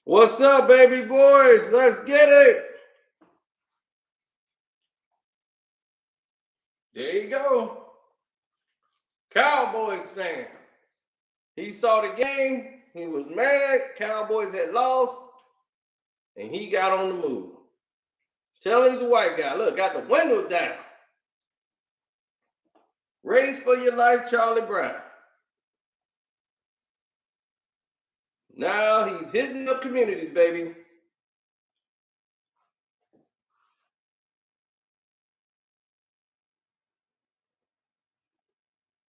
What's up, baby boys? Let's get it. There you go. Cowboys fan. He saw the game. He was mad. Cowboys had lost. And he got on the move. Tell him he's a white guy. Look, got the windows down. Race for your life, Charlie Brown. Now he's hitting up communities, baby.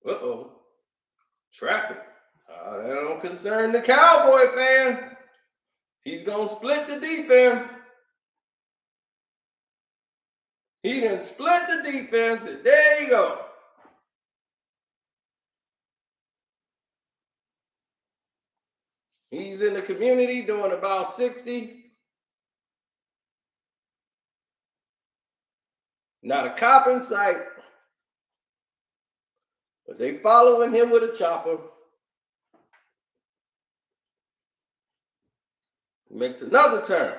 Uh-oh. Traffic. That don't concern the Cowboy fan. He's going to split the defense. He done split the defense, and there you go. He's in the community doing about 60. Not a cop in sight. But they following him with a chopper. Makes another turn.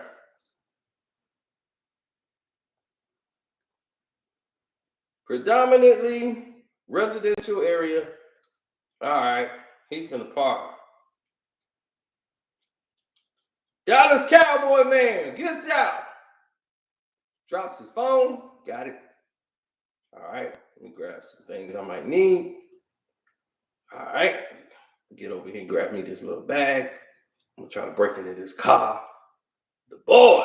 Predominantly residential area. All right, he's gonna park. Dallas Cowboy man gets out. Drops his phone. Got it. All right, let me grab some things I might need. All right, get over here and grab me this little bag. I'm gonna try to break into this car. The boys.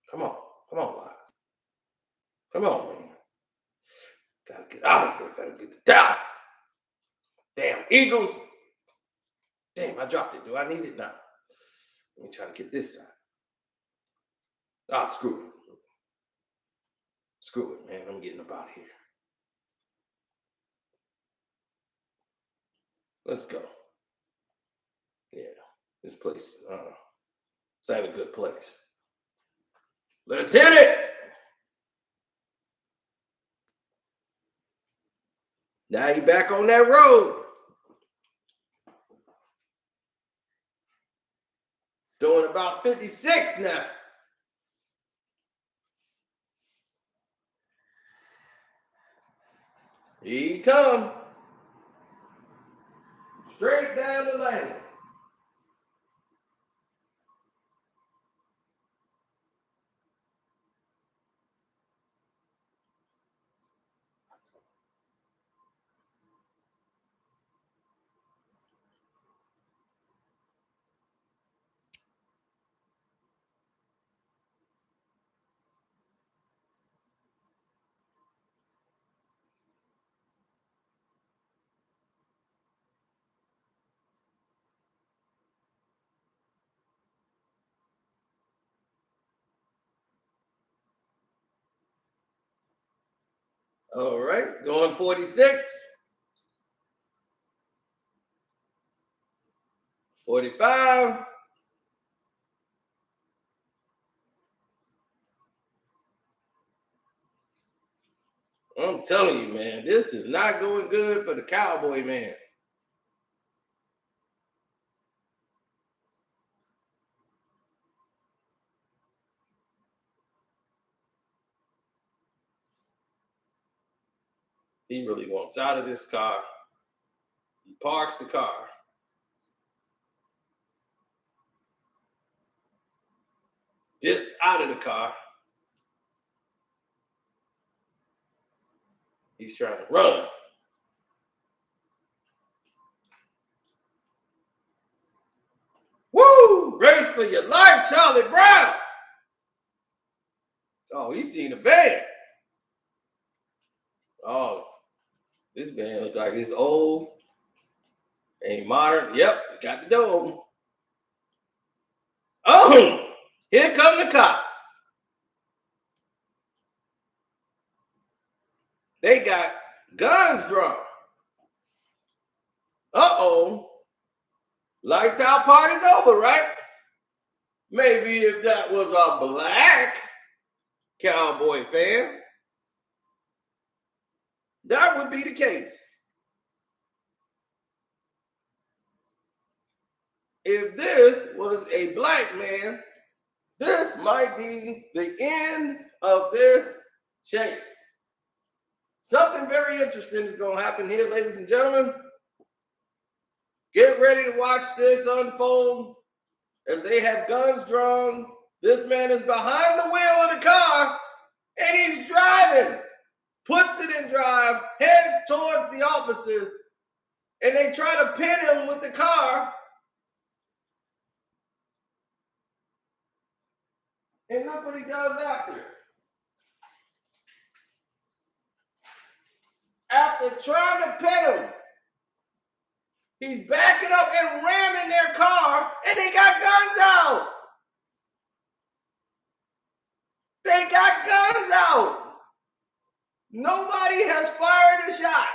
Come on, Locke. Come on, man. Gotta get out of here. Gotta get to Dallas. Damn Eagles. Damn, I dropped it. Do I need it now? Let me try to get this side. Ah, screw it. Screw it, man. I'm getting up out of here. Let's go. Yeah, this place, this ain't a good place. Let's hit it. Now you back on that road. Doing about 56 now. Here he come. Straight down the lane. All right, going 46. 45. I'm telling you, man, this is not going good for the Cowboy man. He really wants out of this car. He parks the car. Dips out of the car. He's trying to run. Woo! Race for your life, Charlie Brown. Oh, he's seen a band. Oh, this band looks like it's old. Ain't modern. Yep, got the door open. Oh, here come the cops. They got guns drawn. Uh-oh. Lights out, party's over, right? Maybe if that was a black Cowboy fan, that would be the case. if this was a black man, this might be the end of this chase. Something very interesting is going to happen here, ladies and gentlemen. Get ready to watch this unfold as they have guns drawn. This man is behind the wheel of the car and he's driving, puts it in drive, heads towards the officers, and they try to pin him with the car. And look what he does after. After trying to pin him, he's backing up and ramming their car, and they got guns out. They got guns out. Nobody has fired a shot.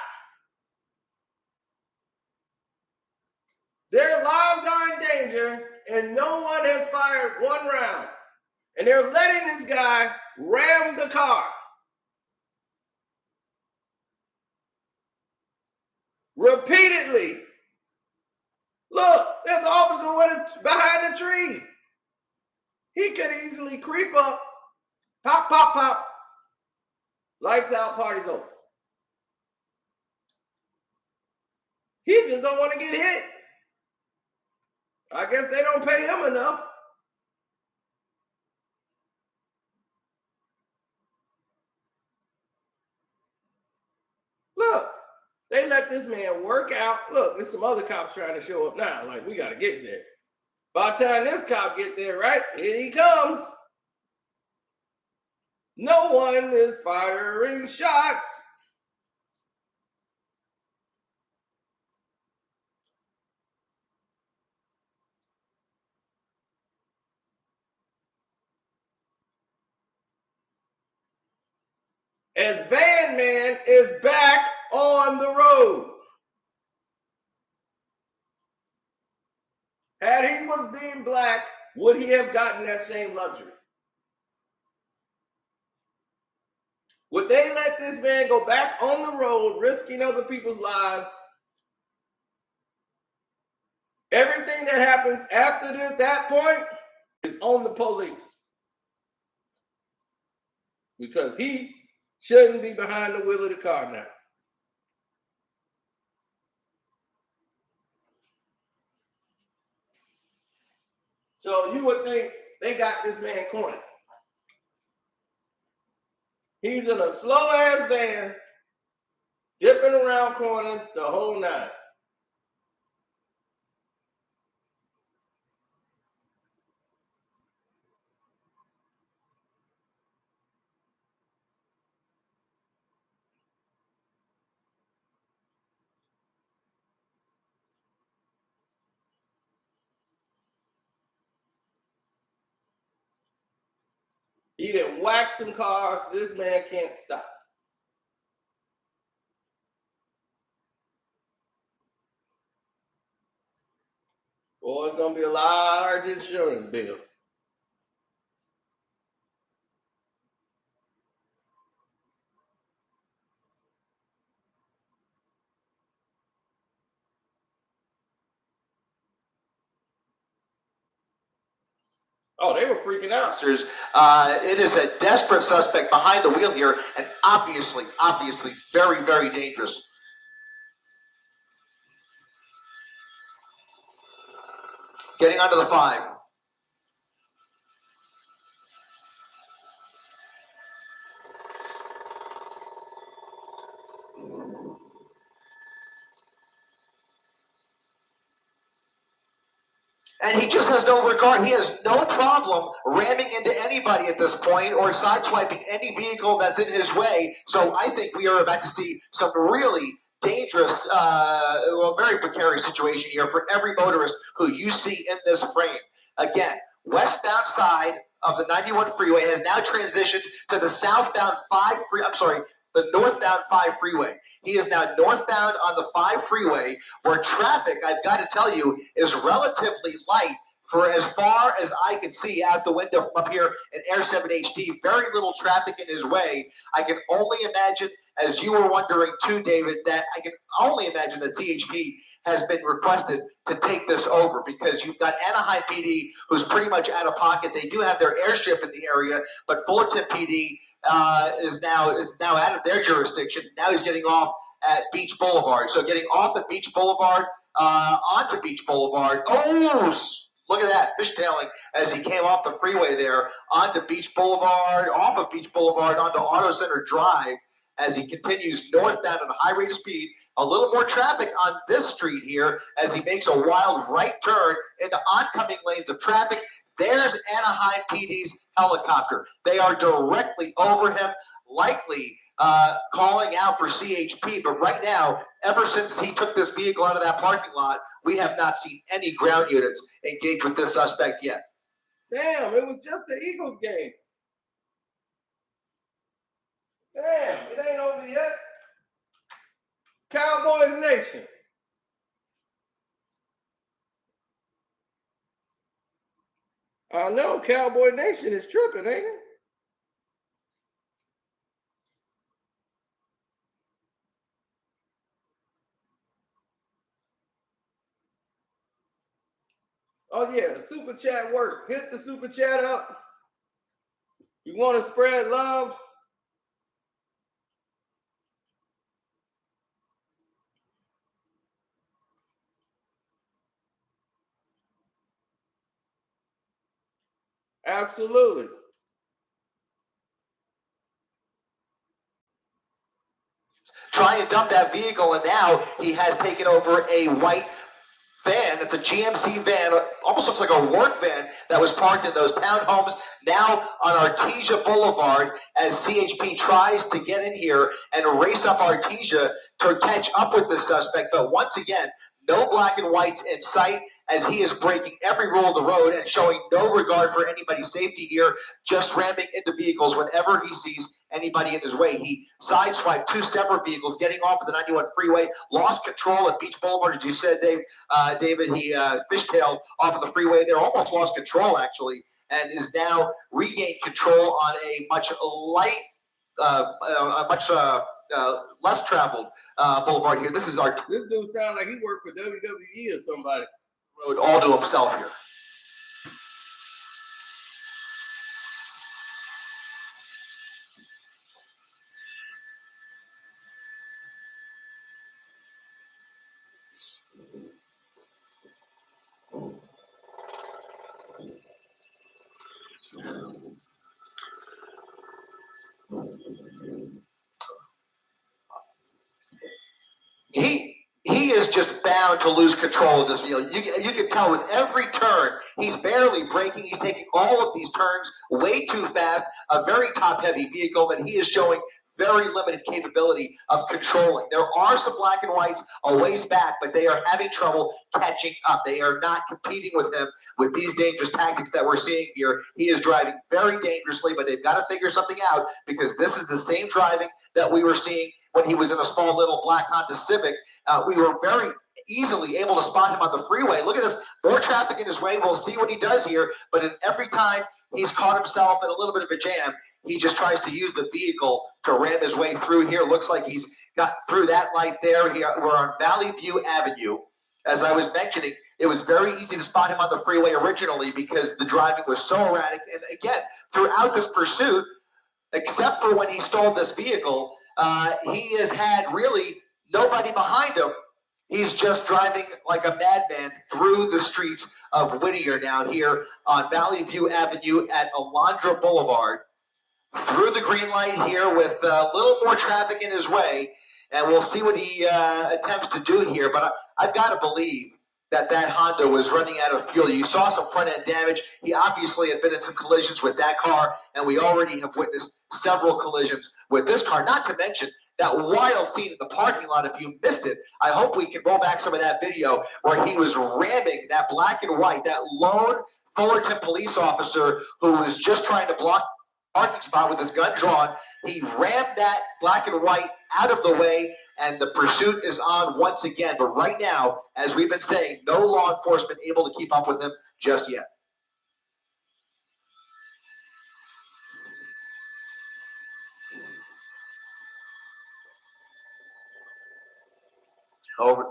Their lives are in danger, and no one has fired one round. And they're letting this guy ram the car. Repeatedly. Look, there's an officer behind the tree. He could easily creep up, pop, pop, pop. Lights out, party's over. He just don't want to get hit. I guess they don't pay him enough. Look, they let this man work out. Look, there's some other cops trying to show up now. Like, we got to get there. By the time this cop get there, right, here he comes. No one is firing shots. As Van Man is back on the road. Had he was being black, would he have gotten that same luxury? Would they let this man go back on the road, risking other people's lives? Everything that happens after that point is on the police. Because he shouldn't be behind the wheel of the car now. So you would think they got this man cornered. He's in a slow-ass van, dipping around corners the whole night. He done whacked some cars. This man can't stop. Boy, it's going to be a large insurance bill. Oh, they were freaking out. It is a desperate suspect behind the wheel here, and obviously, very, very dangerous. Getting onto the 5. And he just has no regard. He has no problem ramming into anybody at this point or sideswiping any vehicle that's in his way. So I think we are about to see some really dangerous, very precarious situation here for every motorist who you see in this frame. Again, westbound side of the 91 freeway has now transitioned to the the northbound 5 freeway. He is now northbound on the 5 freeway, where traffic, I've got to tell you, is relatively light For as far as I can see out the window from up here in Air 7 HD, very little traffic in his way. I can only imagine, as you were wondering too, David, that I can only imagine that CHP has been requested to take this over, because you've got Anaheim PD, who's pretty much out of pocket. They do have their airship in the area, but Fullerton PD is now out of their jurisdiction. Now he's getting off at Beach Boulevard. So getting off at Beach Boulevard onto Beach Boulevard. Oh, look at that, fishtailing as he came off the freeway there onto Beach Boulevard, off of Beach Boulevard onto Auto Center Drive as he continues northbound at a high rate of speed. A little more traffic on this street here as he makes a wild right turn into oncoming lanes of traffic. There's Anaheim PD's helicopter. They are directly over him, likely calling out for CHP. But right now, ever since he took this vehicle out of that parking lot, we have not seen any ground units engage with this suspect yet. Damn, it was just the Eagles game. Damn, it ain't over yet. Cowboys Nation. I know, Cowboy Nation is tripping, ain't it? Oh yeah, the super chat work. Hit the super chat up. You want to spread love? Absolutely. Try and dump that vehicle, and now he has taken over a white van. It's a GMC van, almost looks like a work van that was parked in those townhomes. Now on Artesia Boulevard, as CHP tries to get in here and race up Artesia to catch up with the suspect. But once again, no black and whites in sight, as he is breaking every rule of the road and showing no regard for anybody's safety here, just ramming into vehicles whenever he sees anybody in his way. He sideswiped two separate vehicles, getting off of the 91 freeway, lost control at Beach Boulevard, as you said, David. He fishtailed off of the freeway there, almost lost control, actually, and is now regained control on a much less traveled boulevard here. This dude sounds like he worked for WWE or somebody. Road all to himself here. He is just bound to lose control of this vehicle. You can tell with every turn, he's barely braking. He's taking all of these turns way too fast. A very top-heavy vehicle that he is showing very limited capability of controlling. There are some black and whites a ways back, but they are having trouble catching up. They are not competing with him with these dangerous tactics that we're seeing here. He is driving very dangerously, but they've got to figure something out, because this is the same driving that we were seeing when he was in a small little black Honda Civic. We were very easily able to spot him on the freeway. Look at this, more traffic in his way. We'll see what he does here, but in every time he's caught himself in a little bit of a jam, he just tries to use the vehicle to ram his way through here. Looks like he's got through that light there. We're on Valley View Avenue. As I was mentioning, it was very easy to spot him on the freeway originally because the driving was so erratic. And again, throughout this pursuit, except for when he stole this vehicle, he has had really nobody behind him. He's just driving like a madman through the streets of Whittier now here on Valley View Avenue at Alondra Boulevard. Through the green light here with a little more traffic in his way, and we'll see what he attempts to do here. But I've got to believe that Honda was running out of fuel. You saw some front-end damage. He obviously had been in some collisions with that car, and we already have witnessed several collisions with this car, not to mention that wild scene in the parking lot. If you missed it, I hope we can roll back some of that video where he was ramming that black and white, that lone Fullerton police officer who was just trying to block parking spot with his gun drawn. He rammed that black and white out of the way, and the pursuit is on once again. But right now, as we've been saying, no law enforcement able to keep up with him just yet. Over.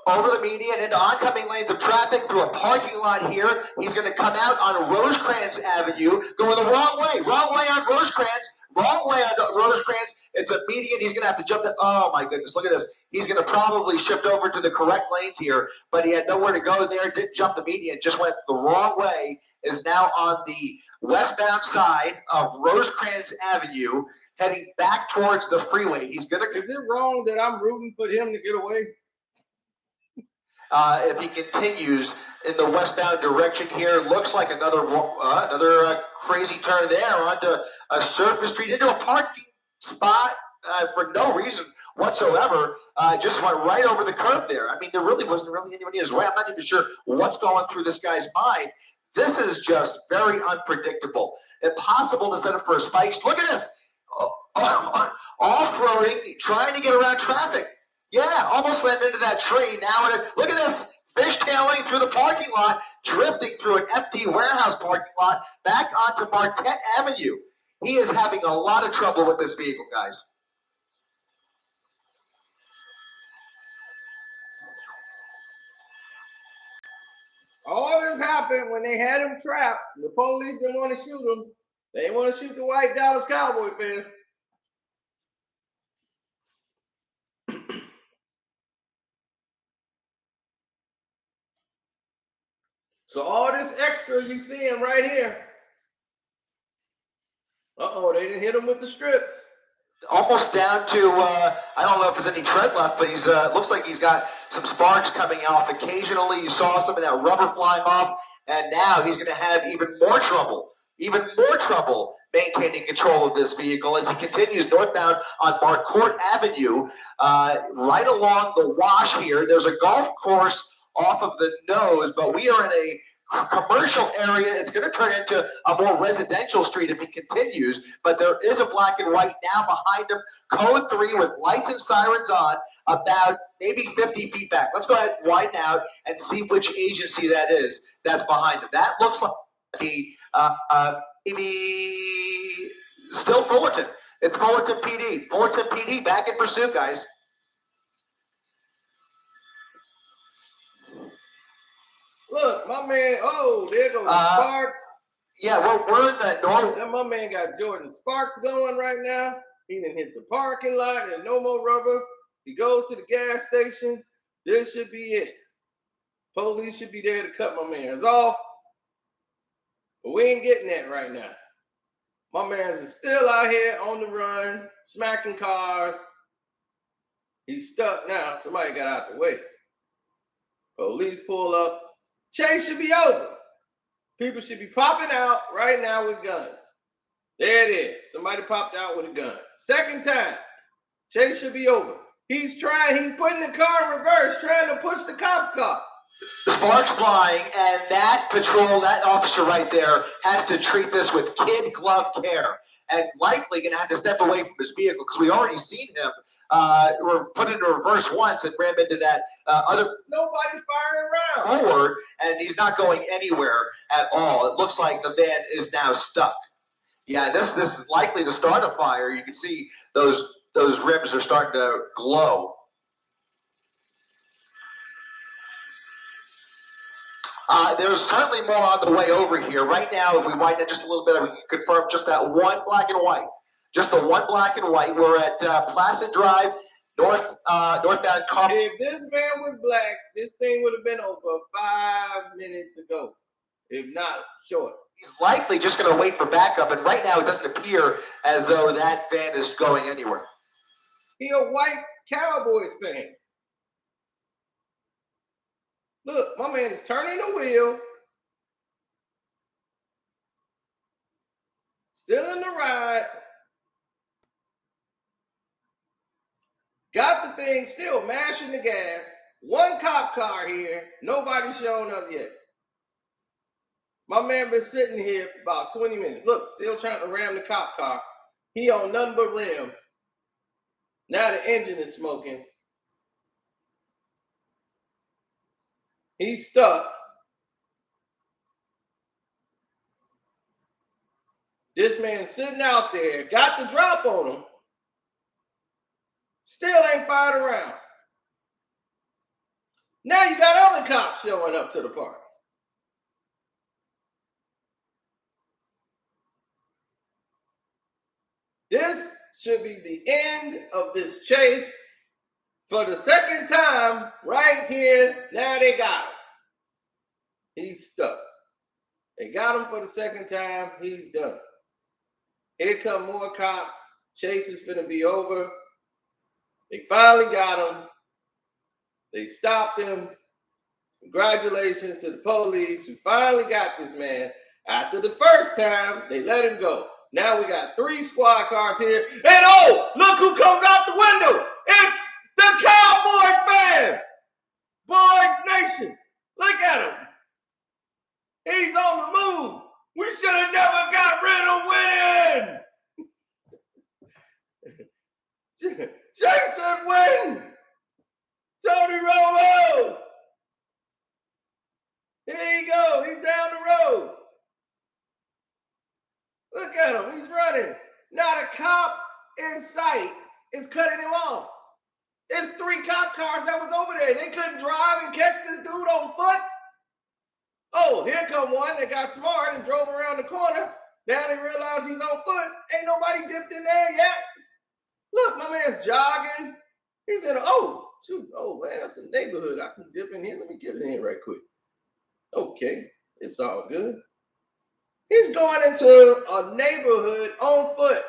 Over the median into oncoming lanes of traffic through a parking lot here. He's going to come out on Rosecrans Avenue, going the wrong way on Rosecrans, wrong way on Rosecrans. It's a median. He's going to have to jump the, oh my goodness, look at this. He's going to probably shift over to the correct lanes here, but he had nowhere to go there, didn't jump the median, just went the wrong way, is now on the westbound side of Rosecrans Avenue, heading back towards the freeway. He's going to. Is it wrong that I'm rooting for him to get away? If he continues in the westbound direction here, looks like another crazy turn there onto a surface street into a parking spot for no reason whatsoever. Just went right over the curb there. I mean, there really wasn't anyone in his way. I'm not even sure what's going through this guy's mind. This is just very unpredictable. Impossible to set up for a spike. Look at this. Off-roading, trying to get around traffic. Yeah, almost landed into that tree. Now, look at this, fishtailing through the parking lot, drifting through an empty warehouse parking lot, back onto Marquette Avenue. He is having a lot of trouble with this vehicle, guys. All this happened when they had him trapped. The police didn't want to shoot him. They didn't want to shoot the white Dallas Cowboy fans. So all this extra you seeing right here. Uh-oh, they didn't hit him with the strips. Almost down to, I don't know if there's any tread left, but he's looks like he's got some sparks coming off. Occasionally you saw some of that rubber flying off, and now he's going to have even more trouble maintaining control of this vehicle as he continues northbound on Marquette Avenue, right along the wash here. There's a golf course off of the nose, but we are in a commercial area. It's going to turn into a more residential street if he continues, but there is a black and white now behind him, code 3 with lights and sirens on, about maybe 50 feet back. Let's go ahead and widen out and see which agency that is that's behind him. That looks like maybe still Fullerton. It's Fullerton PD. Fullerton PD back in pursuit, guys. Look, my man, there goes Sparks. Yeah, we're in the north. That my man got Jordan Sparks going right now. He didn't hit the parking lot and no more rubber. He goes to the gas station. This should be it. Police should be there to cut my man's off. But we ain't getting that right now. My man's is still out here on the run, smacking cars. He's stuck now. Somebody got out the way. Police pull up. Chase should be over. People should be popping out right now with guns. There it is. Somebody popped out with a gun. Second time. Chase should be over. He's putting the car in reverse, trying to push the cop's car. The sparks flying, and that officer right there has to treat this with kid glove care, and likely going to have to step away from his vehicle because we already seen him put into reverse once and ram into that other. Nobody firing around. Forward, and he's not going anywhere at all. It looks like the van is now stuck. Yeah, this is likely to start a fire. You can see those rims are starting to glow. There's certainly more on the way over here. Right now, if we widen it just a little bit, we can confirm just that one black and white. Just the one black and white. We're at Placid Drive, northbound car. If this van was black, this thing would have been over 5 minutes ago, if not short. He's likely just going to wait for backup, and right now it doesn't appear as though that van is going anywhere. He a white Cowboys fan. Look, my man is turning the wheel. Still in the ride. Got the thing, still mashing the gas. one cop car here. Nobody's showing up yet. My man been sitting here for about 20 minutes. Look, still trying to ram the cop car. He on nothing but rim. Now the engine is smoking. He's stuck. This man sitting out there, got the drop on him. Still ain't fired around. Now you got other cops showing up to the park. This should be the end of this chase. For the second time, right here, now they got him. He's stuck. They got him for the second time. He's done. Here come more cops. Chase is finna be over. They finally got him. They stopped him. Congratulations to the police who finally got this man. After the first time, they let him go. Now we got 3 squad cars here. And oh, look who comes out the window. It's the Cowboys Fan. Boys Nation. Look at him. He's on the move. We should have never got rid of winning. Jason Wynn. Tony Romo. Here you go. He's down the road. Look at him. He's running. Not a cop in sight is cutting him off. There's 3 cop cars that was over there. They couldn't drive and catch this dude on foot. Oh, here come one that got smart and drove around the corner. Now they realize he's on foot. Ain't nobody dipped in there yet. Look, my man's jogging. He's in oh, shoot. Oh, man, that's a neighborhood. I can dip in here. Let me get in here right quick. Okay, it's all good. He's going into a neighborhood on foot.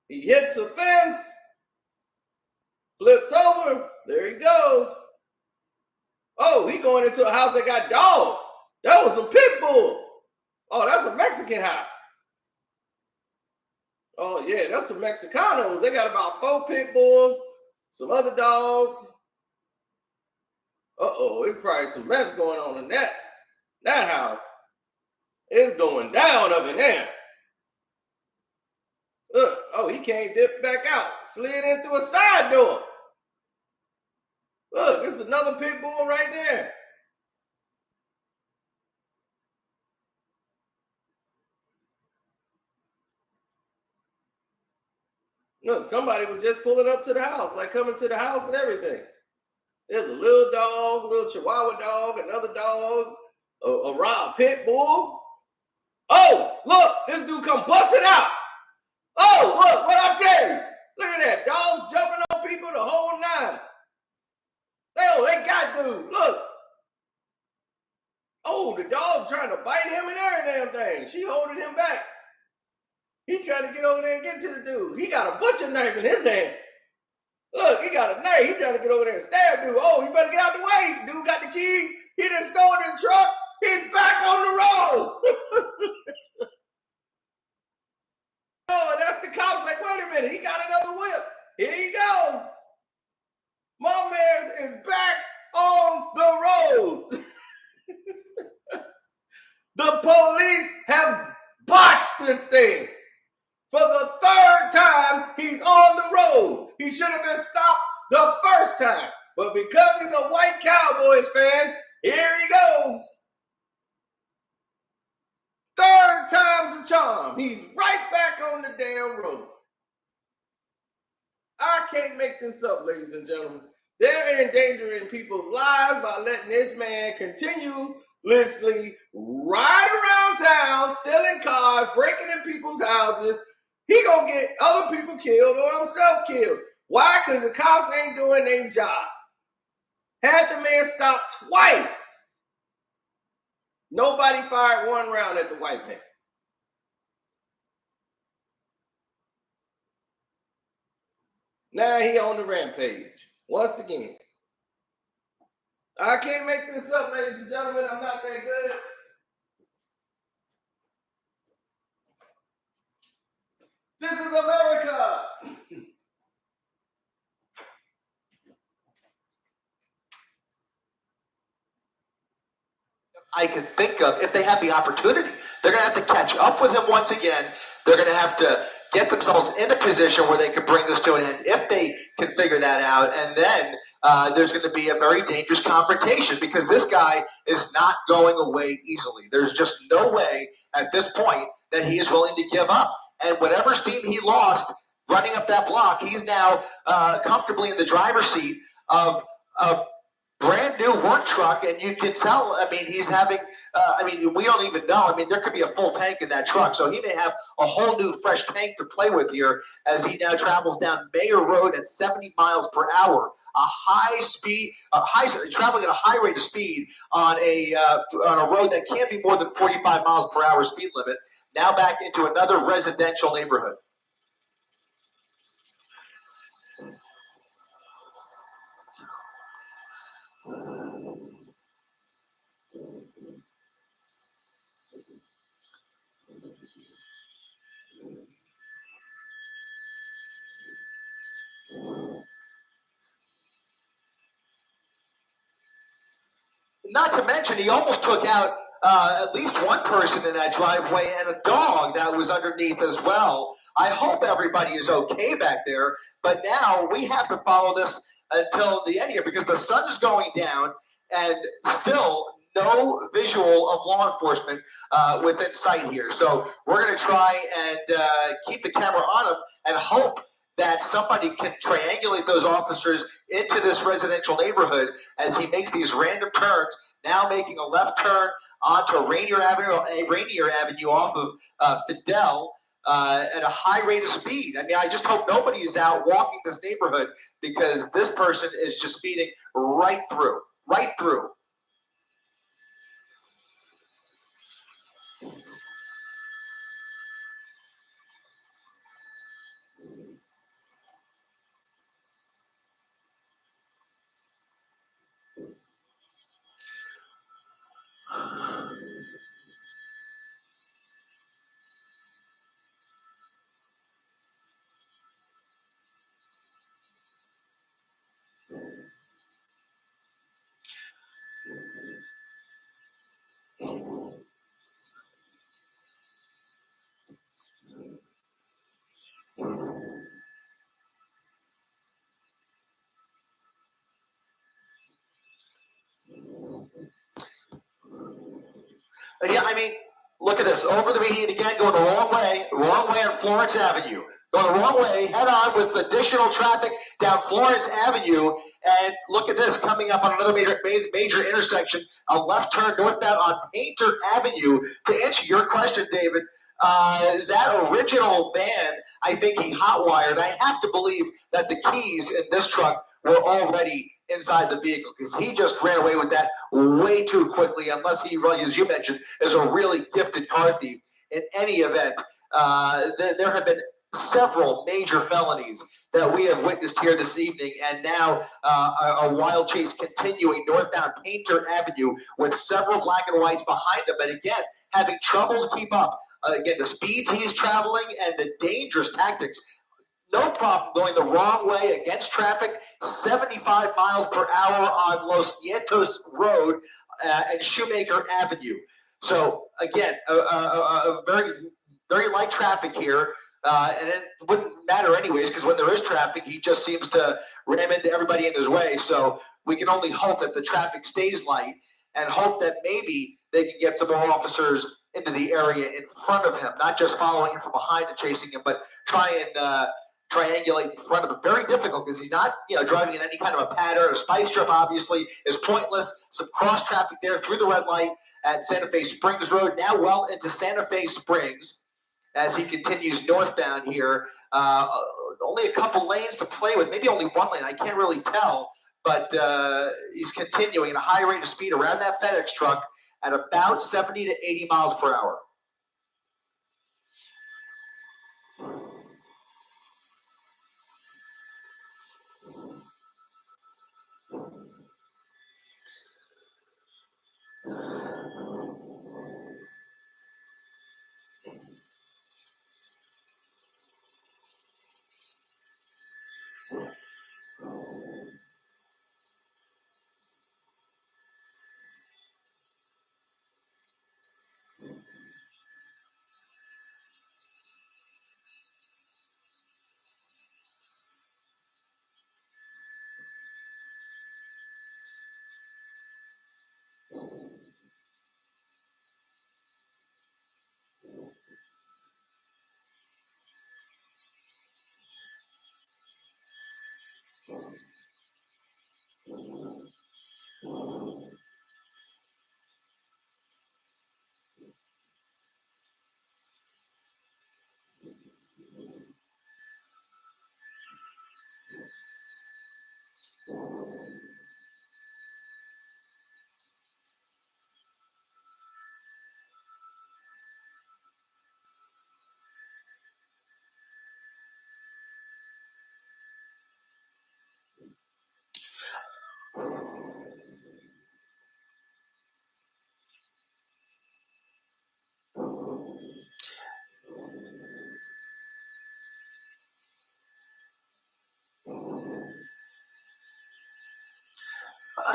He hits a fence, flips over. There he goes. Oh, he going into a house that got dogs. That was some pit bulls. Oh, that's a Mexican house. Oh, yeah, that's some Mexicanos. They got about 4 pit bulls, some other dogs. Uh-oh, it's probably some mess going on in that house. It's going down up in there. Look, oh, he can't dip back out. Slid in through a side door. Look, it's another pit bull right there. Look, somebody was just pulling up to the house, like coming to the house and everything. There's a little dog, a little Chihuahua dog, another dog, a raw pit bull. Oh, look, this dude come busting out. Oh, look, what I tell you. Look at that, dogs jumping on people the whole 9. Oh, they got dude, look. Oh, the dog trying to bite him and every damn thing. She holding him back. He trying to get over there and get to the dude. He got a butcher knife in his hand. Look, he got a knife. He trying to get over there and stab dude. Oh, you better get out the way. Dude got the keys. He done stole the truck. He's back on the road. Oh, and that's the cops like, wait a minute. He got another whip. Here you go. My man is back on the roads. The police have botched this thing. For the 3rd time, he's on the road. He should have been stopped the first time. But because he's a white Cowboys fan, here he goes. 3rd time's a charm. He's right back on the damn road. I can't make this up, ladies and gentlemen. They're endangering people's lives by letting this man continuously ride around town, stealing cars, breaking in people's houses. He gonna get other people killed or himself killed. Why? Because the cops ain't doing their job. Had the man stopped twice. Nobody fired 1 round at the white man. Now he on the rampage. Once again. I can't make this up, ladies and gentlemen. I'm not that good. This is America. I can think of if they have the opportunity. They're going to have to catch up with him once again. They're going to have to get themselves in a position where they can bring this to an end if they can figure that out. And then there's going to be a very dangerous confrontation because this guy is not going away easily. There's just no way at this point that he is willing to give up. And whatever steam he lost running up that block, he's now comfortably in the driver's seat of a brand new work truck, and you can tell, I mean, he's having, we don't even know. I mean, there could be a full tank in that truck, so he may have a whole new fresh tank to play with here as he now travels down Mayor Road at 70 miles per hour, traveling at a high rate of speed on a road that can't be more than 45 miles per hour speed limit, now back into another residential neighborhood. Not to mention, he almost took out at least one person in that driveway and a dog that was underneath as well. I hope everybody is okay back there, but now we have to follow this until the end here because the sun is going down and still no visual of law enforcement within sight here. So we're going to try and keep the camera on him and hope that somebody can triangulate those officers into this residential neighborhood as he makes these random turns, now making a left turn onto Rainier Avenue off of Fidel at a high rate of speed. I mean, I just hope nobody is out walking this neighborhood because this person is just speeding right through. Yeah, I mean, look at this. Over the median again, going the wrong way on Florence Avenue. Going the wrong way, head on with additional traffic down Florence Avenue. And look at this, coming up on another major intersection, a left turn northbound on Painter Avenue. To answer your question, David, that original van, I think he hotwired. I have to believe that the keys in this truck were already inside the vehicle because he just ran away with that way too quickly, unless he really, as you mentioned, is a really gifted car thief. In any event, there have been several major felonies that we have witnessed here this evening, and now a wild chase continuing northbound Painter Avenue with several black and whites behind him, and again, having trouble to keep up. Again, the speeds he's traveling and the dangerous tactics. No problem going the wrong way against traffic, 75 miles per hour on Los Nietos Road and Shoemaker Avenue. So again, a very, very light traffic here. And it wouldn't matter anyways, because when there is traffic, he just seems to ram into everybody in his way. So we can only hope that the traffic stays light and hope that maybe they can get some more officers into the area in front of him, not just following him from behind and chasing him, but try and triangulate in front of him. Very difficult because he's not, driving in any kind of a pattern. A spice strip obviously is pointless. Some cross traffic there through the red light at Santa Fe Springs Road, now well into Santa Fe Springs as he continues northbound here. Only a couple lanes to play with, maybe only one lane. I can't really tell, but he's continuing at a high rate of speed around that FedEx truck at about 70 to 80 miles per hour.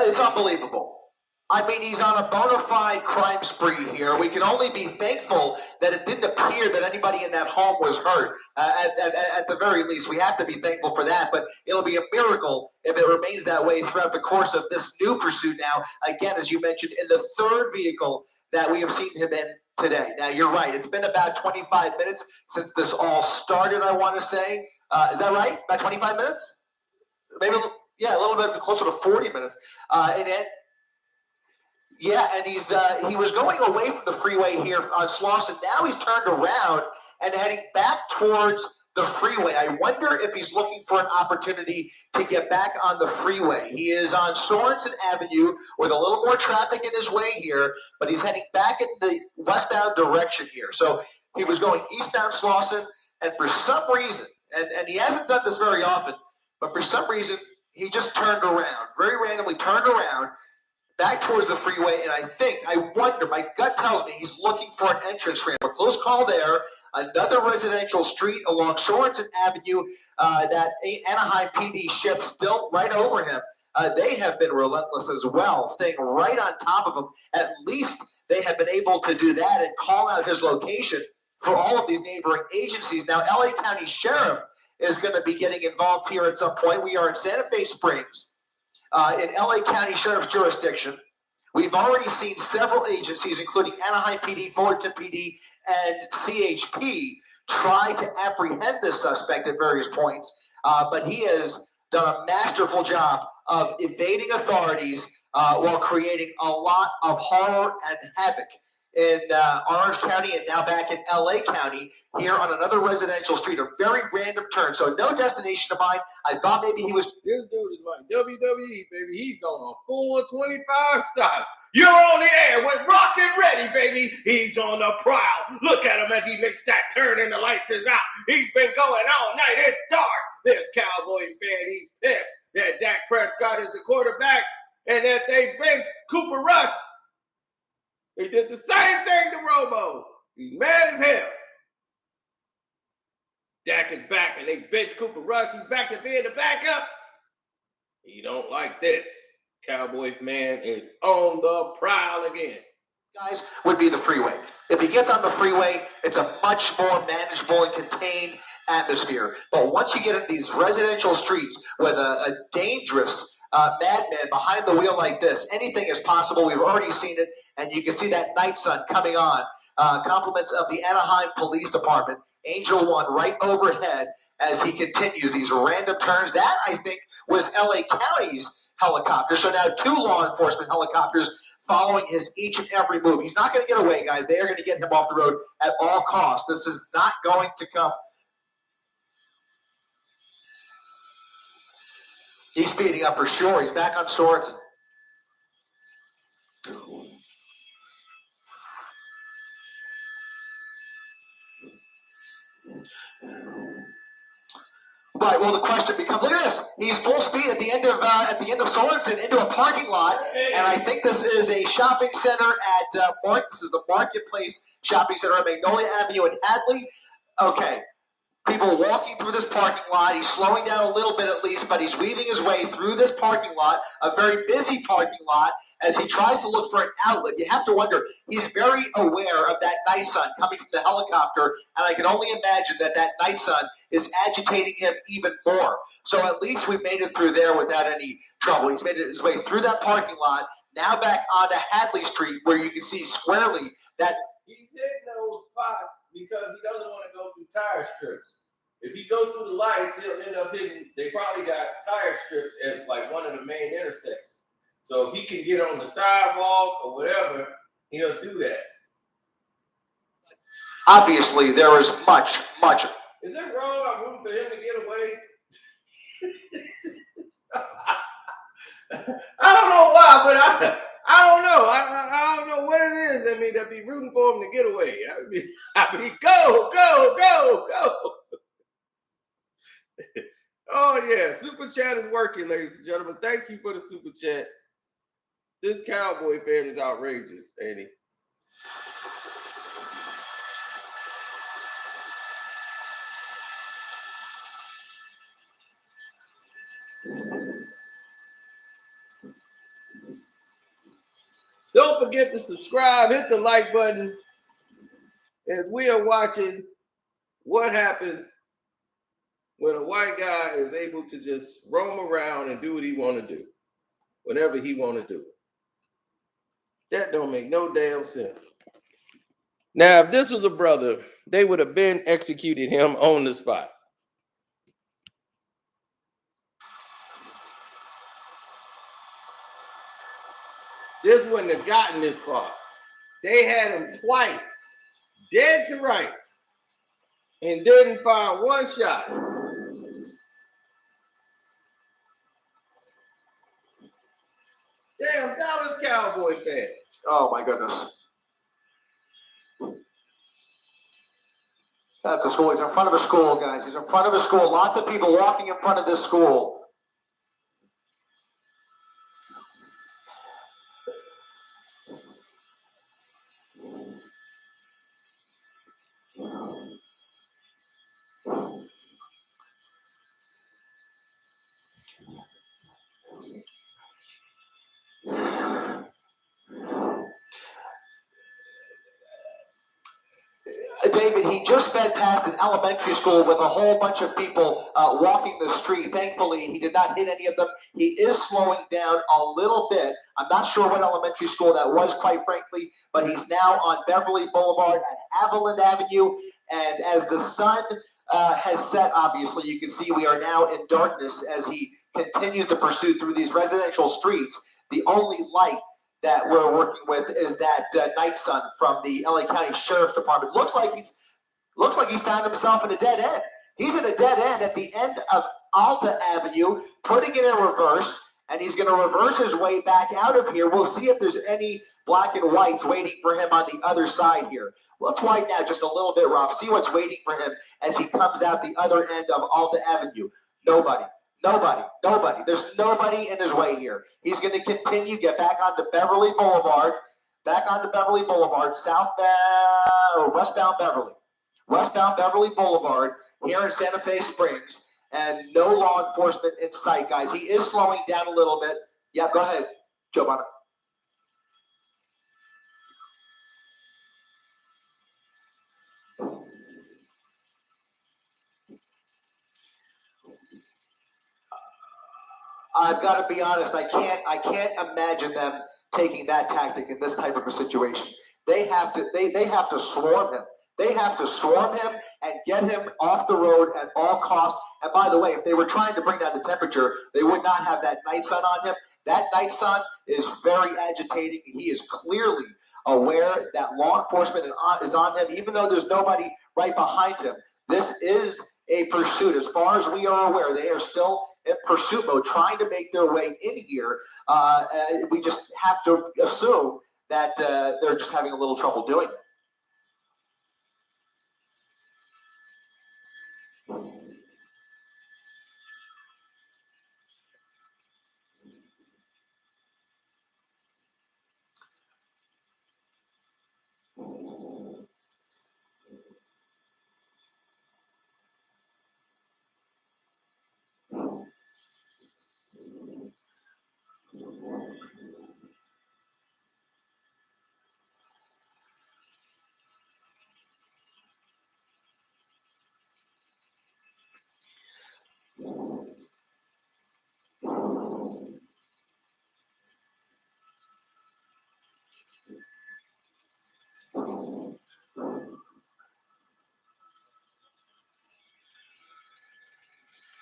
It's unbelievable. I mean, he's on a bona fide crime spree here. We can only be thankful that it didn't appear that anybody in that home was hurt. At the very least, we have to be thankful for that. But it'll be a miracle if it remains that way throughout the course of this new pursuit now. Again, as you mentioned, in the third vehicle that we have seen him in today. Now, you're right. It's been about 25 minutes since this all started, I want to say. Is that right? About 25 minutes? Maybe, yeah, a little bit closer to 40 minutes. Yeah, and he was going away from the freeway here on Slauson. Now he's turned around and heading back towards the freeway. I wonder if he's looking for an opportunity to get back on the freeway. He is on Sorensen Avenue with a little more traffic in his way here, but he's heading back in the westbound direction here. So he was going eastbound Slauson, and for some reason, and he hasn't done this very often, but for some reason, he just turned around, very randomly turned around, back towards the freeway, and I wonder, my gut tells me he's looking for an entrance ramp. A close call there, another residential street along Sorensen Avenue, that Anaheim PD ship still right over him. They have been relentless as well, staying right on top of him. At least they have been able to do that and call out his location for all of these neighboring agencies. Now, LA County Sheriff is going to be getting involved here at some point. We are in Santa Fe Springs. In LA County Sheriff's jurisdiction. We've already seen several agencies, including Anaheim PD, Fullerton PD, and CHP, try to apprehend this suspect at various points, but he has done a masterful job of evading authorities while creating a lot of horror and havoc in Orange County and now back in LA County here on another residential street, a very random turn. So no destination of mine. I thought maybe he was. This dude is like WWE, baby. He's on a full 25 stop. You're on the air with Rock and Ready, baby. He's on the prowl. Look at him as he makes that turn and the lights is out. He's been going all night. It's dark. This Cowboy fan, he's pissed that Dak Prescott is the quarterback and that they benched Cooper Rush. They did the same thing to Robo. He's mad as hell. Dak is back and they bench Cooper Rush. He's back to being the backup. He don't like this. Cowboy man is on the prowl again. Guys, would be the freeway. If he gets on the freeway, it's a much more manageable and contained atmosphere. But once you get in these residential streets with a dangerous madman behind the wheel like this, anything is possible. We've already seen it, and you can see that night sun coming on. Compliments of the Anaheim Police Department. Angel One right overhead as he continues these random turns. That, I think, was LA County's helicopter. So now 2 law enforcement helicopters following his each and every move. He's not going to get away, guys. They are going to get him off the road at all costs. This is not going to come. He's speeding up for sure. He's back on Sorensen. Right. Well, the question becomes: look at this. He's full speed at the end of Sorensen into a parking lot, and I think this is a shopping center at This is the Marketplace Shopping Center on Magnolia Avenue in Hadley. Okay. People walking through this parking lot. He's slowing down a little bit at least, but he's weaving his way through this parking lot, a very busy parking lot, as he tries to look for an outlet. You have to wonder, he's very aware of that night sun coming from the helicopter, and I can only imagine that night sun is agitating him even more. So at least we made it through there without any trouble. He's made his way through that parking lot, now back onto Hadley Street, where you can see squarely that he's hitting those spots because he doesn't want to go through tire strips. If he goes through the lights, he'll end up hitting. They probably got tire strips at like one of the main intersections. So if he can get on the sidewalk or whatever, he'll do that. Obviously, there is much. Is it wrong? I'm rooting for him to get away. I don't know why, but I don't know. I don't know what it is. I mean, I'd be rooting for him to get away. I'd be go. Oh, yeah. Super chat is working, ladies and gentlemen. Thank you for the super chat. This Cowboy fan is outrageous, ain't he? Don't forget to subscribe, hit the like button, as we are watching what happens when a white guy is able to just roam around and do what he want to do, whenever he want to do it. That don't make no damn sense. Now, if this was a brother, they would have been executed him on the spot. This wouldn't have gotten this far. They had him twice, dead to rights, and didn't fire one shot. Damn, Dallas Cowboy fan. Oh my goodness. That's a school. He's in front of a school, guys. He's in front of a school. Lots of people walking in front of this school. David, he just sped past an elementary school with a whole bunch of people walking the street. Thankfully, he did not hit any of them. He is slowing down a little bit. I'm not sure what elementary school that was, quite frankly, but he's now on Beverly Boulevard at Haviland Avenue. And as the sun has set, obviously, you can see we are now in darkness as he continues the pursuit through these residential streets. The only light that we're working with is that night sun from the LA County Sheriff's Department. Looks like he's found himself in a dead end. He's in a dead end at the end of Alta Avenue, putting it in reverse, and he's going to reverse his way back out of here. We'll see if there's any black and whites waiting for him on the other side here. Let's widen out just a little bit, Rob. See what's waiting for him as he comes out the other end of Alta Avenue. Nobody. There's nobody in his way here. He's going to continue, get back onto Beverly Boulevard, westbound Beverly Boulevard here in Santa Fe Springs, and no law enforcement in sight, guys. He is slowing down a little bit. Yeah, go ahead, Joe Bonner. I've got to be honest. I can't imagine them taking that tactic in this type of a situation. They have to swarm him. They have to swarm him and get him off the road at all costs. And by the way, if they were trying to bring down the temperature, they would not have that night sun on him. That night sun is very agitating, and he is clearly aware that law enforcement is on him, even though there's nobody right behind him. This is a pursuit. As far as we are aware, they are still in pursuit mode, trying to make their way in here. We just have to assume that they're just having a little trouble doing it.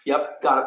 Yep, got it.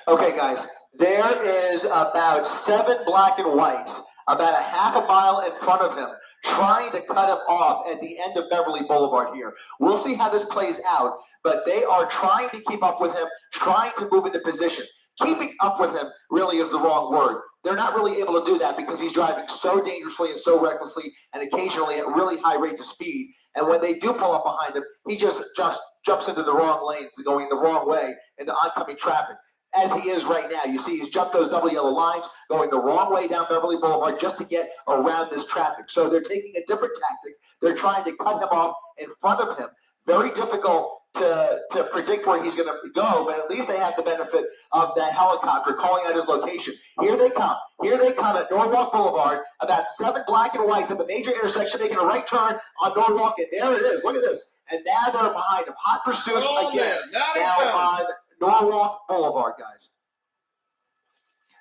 Okay, guys, there is about 7 black and whites, about a half a mile in front of him, trying to cut him off at the end of Beverly Boulevard here. We'll see how this plays out, but they are trying to keep up with him, trying to move into position. Keeping up with him really is the wrong word. They're not really able to do that because he's driving so dangerously and so recklessly and occasionally at really high rates of speed. And when they do pull up behind him, he just jumps into the wrong lanes and going the wrong way into oncoming traffic. As he is right now, you see he's jumped those double yellow lines, going the wrong way down Beverly Boulevard just to get around this traffic. So they're taking a different tactic. They're trying to cut him off in front of him. Very difficult to predict where he's going to go, but at least they have the benefit of that helicopter calling out his location. Here they come. Here they come at Norwalk Boulevard. About 7 black and whites at the major intersection, making a right turn on Norwalk, and there it is. Look at this. And now they're behind him. Hot pursuit again. Now on Norwalk Boulevard, guys.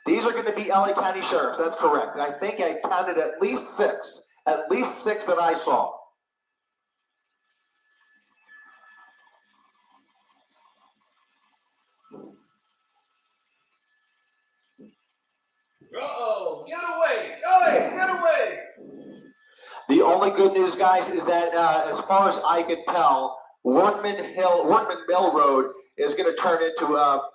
These are going to be LA County sheriffs. That's correct. I think I counted at least 6. At least 6 that I saw. Uh-oh, get away, get away. The only good news, guys, is that as far as I could tell, Workman Mill Road is going to turn into a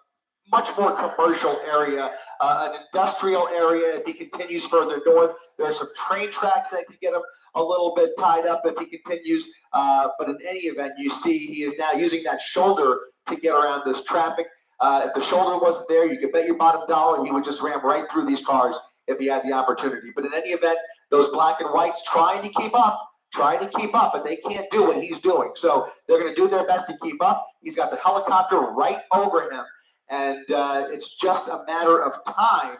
much more commercial area, an industrial area if he continues further north. There are some train tracks that could get him a little bit tied up if he continues. But in any event, you see he is now using that shoulder to get around this traffic. If the shoulder wasn't there, you could bet your bottom dollar he would just ram right through these cars if he had the opportunity. But in any event, those black and whites trying to keep up, but they can't do what he's doing. So they're going to do their best to keep up. He's got the helicopter right over him. And it's just a matter of time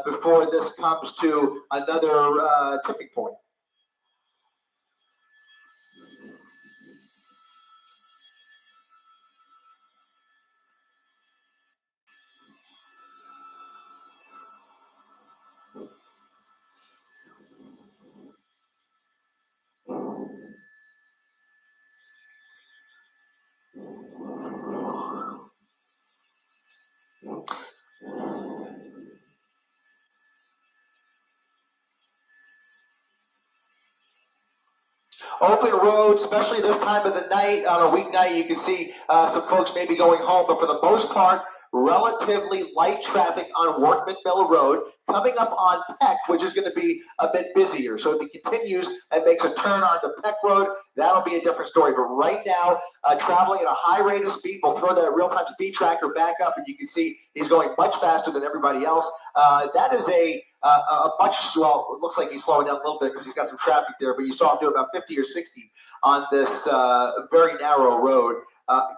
before this comes to another tipping point. Open road, especially this time of the night, on a weeknight, you can see some folks maybe going home, but for the most part, relatively light traffic on Workman Mill Road, coming up on Peck, which is going to be a bit busier. So if he continues and makes a turn onto Peck Road, that'll be a different story. But right now, traveling at a high rate of speed, we'll throw that real-time speed tracker back up, and you can see he's going much faster than everybody else. That is a much, well, it looks like he's slowing down a little bit because he's got some traffic there, but you saw him do about 50 or 60 on this very narrow road.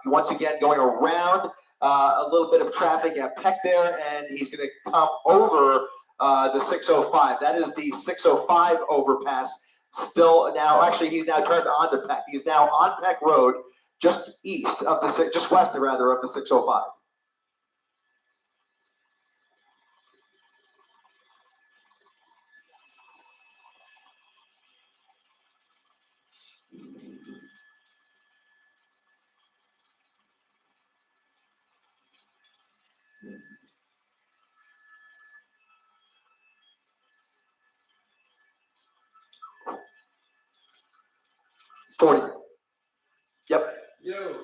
Once again, going around a little bit of traffic at Peck there, and he's going to come over the 605. That is the 605 overpass. Still now, actually, he's now turned onto Peck. He's now on Peck Road, just west of the 605. Yep. Yo.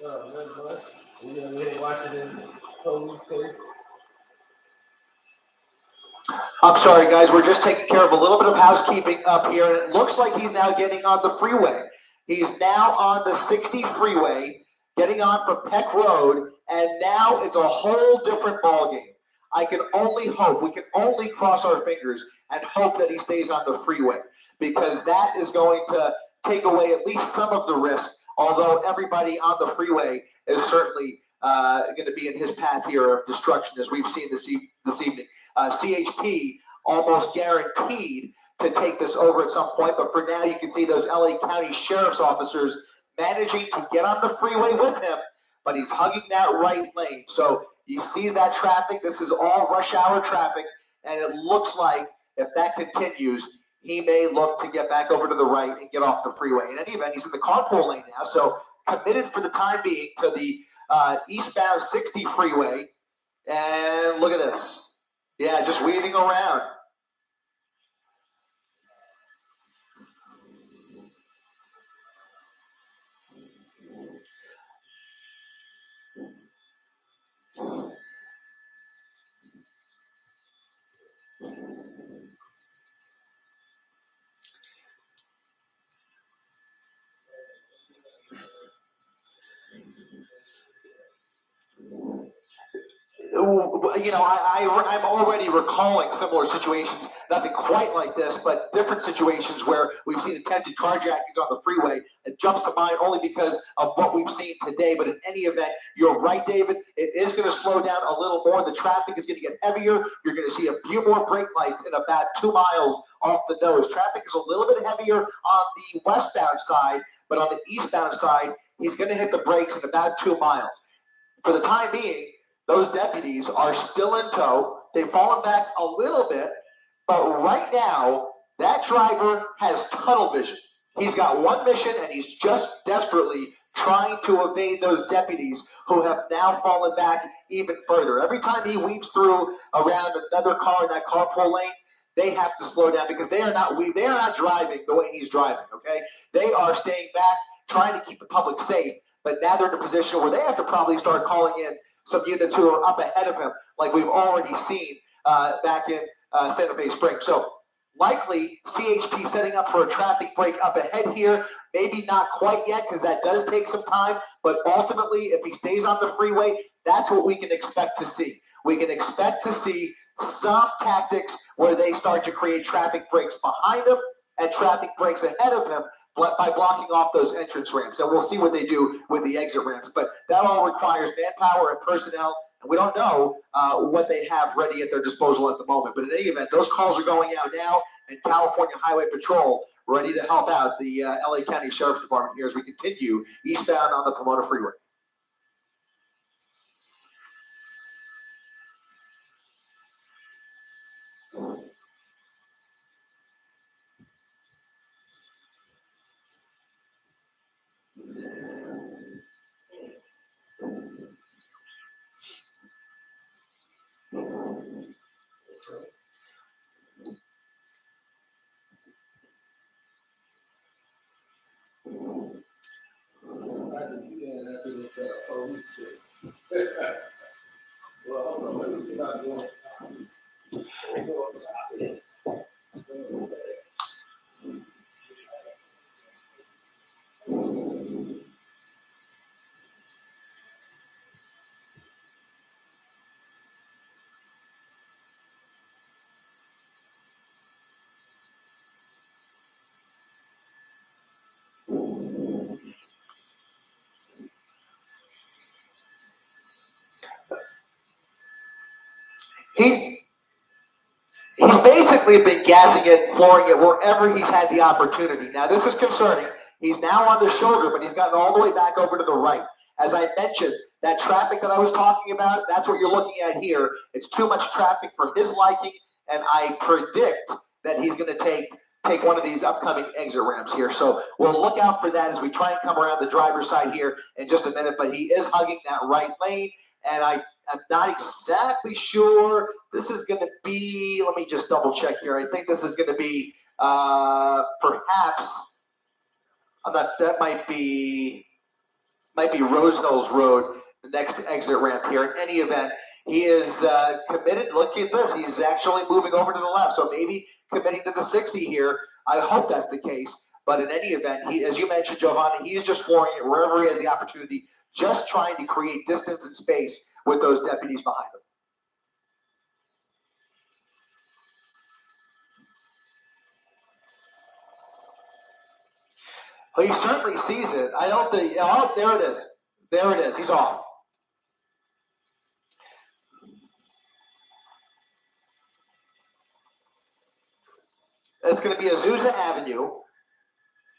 Oh, man, you gonna watch it in police tape? I'm sorry, guys. We're just taking care of a little bit of housekeeping up here, and it looks like he's now getting on the freeway. He's now on the 60 freeway, getting on from Peck Road, and now it's a whole different ballgame. I can only hope, we can only cross our fingers and hope that he stays on the freeway, because that is going to take away at least some of the risk, although everybody on the freeway is certainly going to be in his path here of destruction, as we've seen this evening. CHP almost guaranteed to take this over at some point, but for now you can see those LA County Sheriff's officers managing to get on the freeway with him, but he's hugging that right lane. So he sees that traffic. This is all rush hour traffic, and it looks like if that continues, he may look to get back over to the right and get off the freeway. In any event, he's in the carpool lane now, so committed for the time being to the eastbound 60 freeway. And look at this. Yeah, just weaving around. I'm already recalling similar situations, nothing quite like this, but different situations where we've seen attempted carjackings on the freeway. It jumps to mind only because of what we've seen today. But in any event, you're right, David. It is going to slow down a little more. The traffic is going to get heavier. You're going to see a few more brake lights in about 2 miles off the nose. Traffic is a little bit heavier on the westbound side, but on the eastbound side, he's going to hit the brakes in about 2 miles. For the time being, those deputies are still in tow. They've fallen back a little bit, but right now, that driver has tunnel vision. He's got one mission, and he's just desperately trying to evade those deputies who have now fallen back even further. Every time he weaves through around another car in that carpool lane, they have to slow down because they are not driving the way he's driving, okay? They are staying back, trying to keep the public safe, but now they're in a position where they have to probably start calling in some units who are up ahead of him, like we've already seen back in Santa Fe Springs. So likely CHP setting up for a traffic break up ahead here. Maybe not quite yet because that does take some time, but ultimately if he stays on the freeway, that's what we can expect to see. We can expect to see some tactics where they start to create traffic breaks behind him and traffic breaks ahead of him by blocking off those entrance ramps. And we'll see what they do with the exit ramps. But that all requires manpower and personnel, and we don't know what they have ready at their disposal at the moment. But in any event, those calls are going out now, and California Highway Patrol ready to help out the LA County Sheriff's Department here as we continue eastbound on the Pomona Freeway. Well, hold on, let me see how I'm doing. He's basically been gassing it, flooring it wherever he's had the opportunity. Now, this is concerning. He's now on the shoulder, but he's gotten all the way back over to the right. As I mentioned, that traffic that I was talking about, that's what you're looking at here. It's too much traffic for his liking, and I predict that he's going to take one of these upcoming exit ramps here. So we'll look out for that as we try and come around the driver's side here in just a minute, but he is hugging that right lane, and I'm not exactly sure. This is going to be, let me just double check here. I think this is going to be perhaps, that might be Rose Hills Road, the next exit ramp here. In any event, he is committed. Look at this. He's actually moving over to the left, so maybe committing to the 60 here. I hope that's the case. But in any event, he, as you mentioned, Giovanni, he's just flooring it wherever he has the opportunity, just trying to create distance and space with those deputies behind him. Well, he certainly sees it. I don't think, oh, there it is. There it is. He's off. It's going to be Azusa Avenue,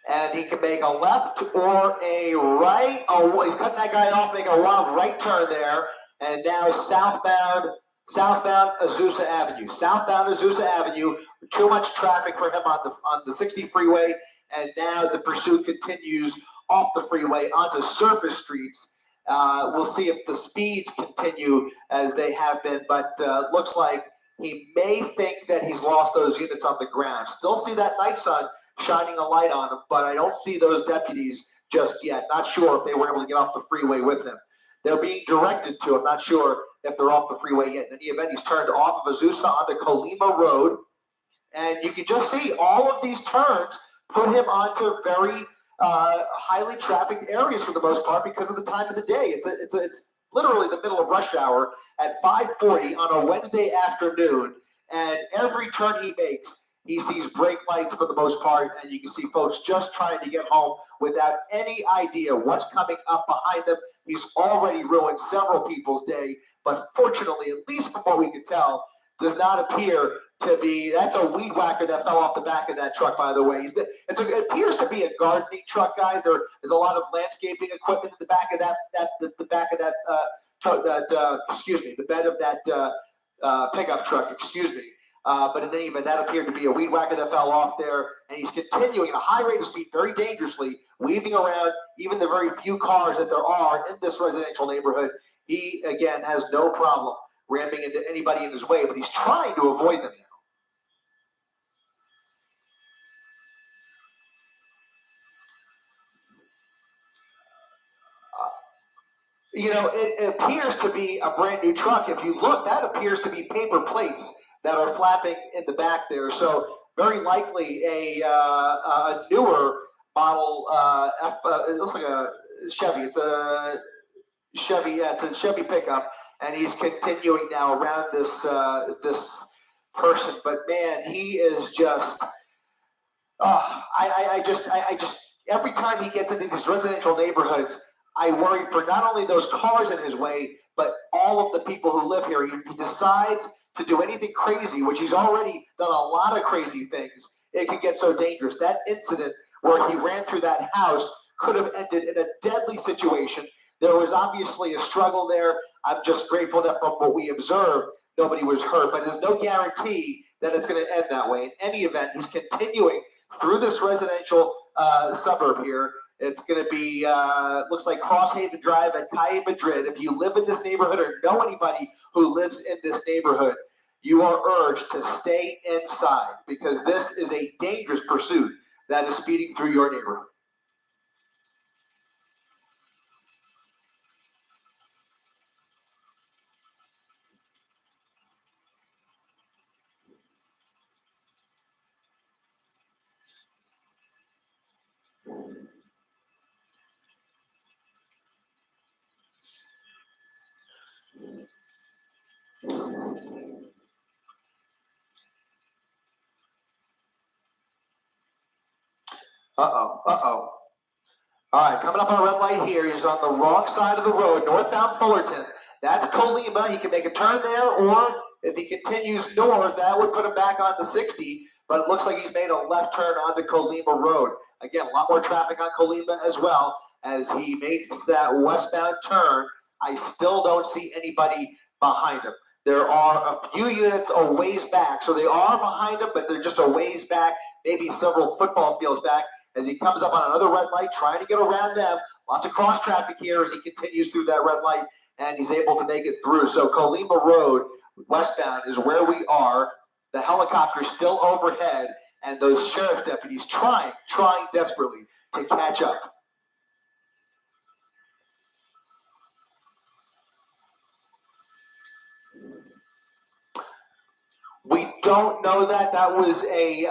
and he can make a left or a right. Oh, he's cutting that guy off, making a wild right turn there, and now southbound Azusa Avenue. Southbound Azusa Avenue. Too much traffic for him on the 60 freeway, and now the pursuit continues off the freeway onto surface streets. We'll see if the speeds continue as they have been, but looks like he may think that he's lost those units on the ground. Still see that night sun shining a light on him, but I don't see those deputies just yet. Not sure if they were able to get off the freeway with him. They're being directed to. I'm not sure if they're off the freeway yet. In any event, he's turned off of Azusa onto Colima Road, and you can just see all of these turns put him onto very highly trafficked areas for the most part because of the time of the day. literally the middle of rush hour at 5:40 on a Wednesday afternoon, and every turn he makes, he sees brake lights for the most part, and you can see folks just trying to get home without any idea what's coming up behind them. He's already ruined several people's day, but fortunately, at least from what we can tell, does not appear to be. That's a weed whacker that fell off the back of that truck, by the way. It appears to be a gardening truck, guys. There is a lot of landscaping equipment in the back of the bed of that pickup truck. Excuse me. But in any event, that appeared to be a weed whacker that fell off there, and he's continuing at a high rate of speed, very dangerously, weaving around even the very few cars that there are in this residential neighborhood. He, again, has no problem ramming into anybody in his way, but he's trying to avoid them now. It appears to be a brand new truck. If you look, that appears to be paper plates that are flapping in the back there. So very likely a newer model it looks like a Chevy. It's a Chevy. Yeah, it's a Chevy pickup, and he's continuing now around this person. But man, he is just. I just every time he gets into these residential neighborhoods, I worry for not only those cars in his way, but all of the people who live here. He decides to do anything crazy, which he's already done a lot of crazy things. It can get so dangerous. That incident where he ran through that house could have ended in a deadly situation. There was obviously a struggle there. I'm just grateful that from what we observed, nobody was hurt, but there's no guarantee that it's going to end that way. In any event, he's continuing through this residential suburb here. It's going to be, looks like Crosshaven Drive at Calle Madrid. If you live in this neighborhood or know anybody who lives in this neighborhood, you are urged to stay inside because this is a dangerous pursuit that is speeding through your neighborhood. Uh-oh. All right, coming up on a red light here. He's on the wrong side of the road, northbound Fullerton. That's Colima. He can make a turn there, or if he continues north, that would put him back on the 60. But it looks like he's made a left turn onto Colima Road. Again, a lot more traffic on Colima as well as he makes that westbound turn. I still don't see anybody behind him. There are a few units a ways back, so they are behind him, but they're just a ways back, maybe several football fields back, as he comes up on another red light, trying to get around them. Lots of cross traffic here as he continues through that red light, and he's able to make it through. So Colima Road, westbound, is where we are. The helicopter's still overhead, and those sheriff deputies trying desperately to catch up. We don't know that. That was a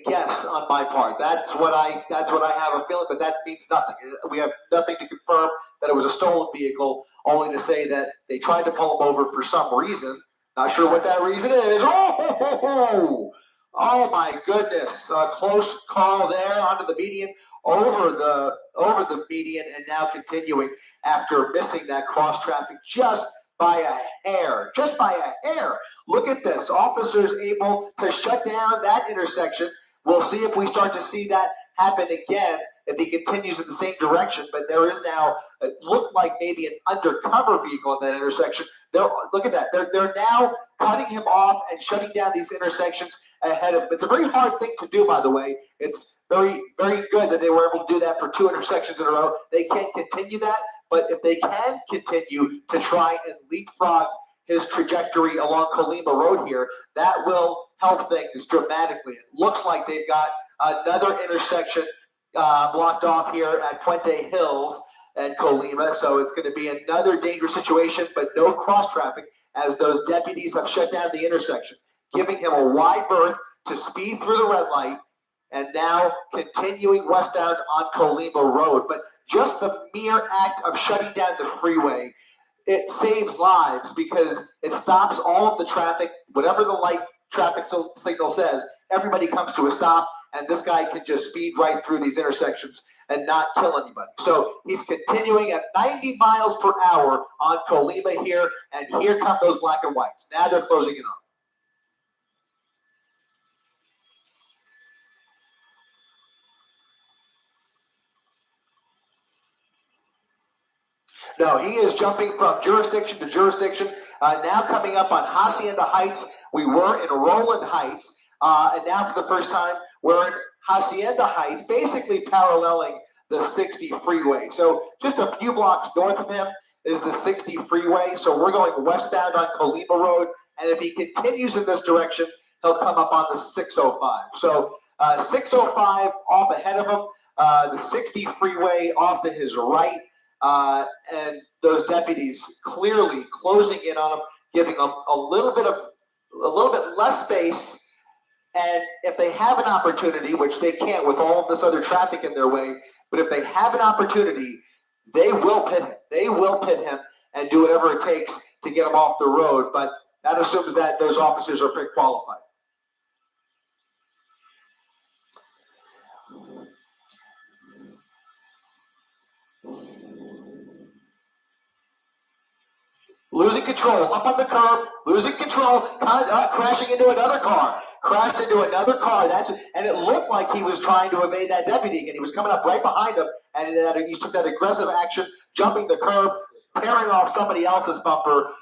guess on my part. That's what I have a feeling, but that means nothing. We have nothing to confirm that it was a stolen vehicle. Only to say that they tried to pull him over for some reason. Not sure what that reason is. Oh my goodness! A close call there onto the median, over the median, and now continuing after missing that cross traffic just by a hair. Look at this. Officers able to shut down that intersection. We'll see if we start to see that happen again if he continues in the same direction. But there is now, it looked like maybe an undercover vehicle in that intersection. Look at that. They're now cutting him off and shutting down these intersections ahead of him. It's a very hard thing to do, by the way. It's very, very good that they were able to do that for 2 intersections in a row. They can't continue that. But if they can continue to try and leapfrog his trajectory along Colima Road here, that will help things dramatically. It looks like they've got another intersection blocked off here at Puente Hills and Colima, so it's going to be another dangerous situation, but no cross traffic as those deputies have shut down the intersection, giving him a wide berth to speed through the red light, and now continuing westbound on Colima Road. But just the mere act of shutting down the freeway, it saves lives because it stops all of the traffic. Whatever the light traffic signal says, everybody comes to a stop, and this guy can just speed right through these intersections and not kill anybody. So he's continuing at 90 miles per hour on Colima here, and here come those black and whites. Now they're closing in on him. No, he is jumping from jurisdiction to jurisdiction. Now coming up on Hacienda Heights. We were in Roland Heights, and now for the first time, we're in Hacienda Heights, basically paralleling the 60 freeway. So just a few blocks north of him is the 60 freeway. So we're going westbound on Colima Road, and if he continues in this direction, he'll come up on the 605. So 605 off ahead of him, the 60 freeway off to his right. And those deputies clearly closing in on him, giving him a little bit less space. And if they have an opportunity, which they can't with all of this other traffic in their way, but if they have an opportunity, they will pit him. They will pit him and do whatever it takes to get him off the road. But that assumes that those officers are pretty qualified. Losing control, up on the curb, losing control, crashing into another car. Crashed into another car. And it looked like he was trying to evade that deputy, and he was coming up right behind him, and he took that aggressive action, jumping the curb, tearing off somebody else's bumper.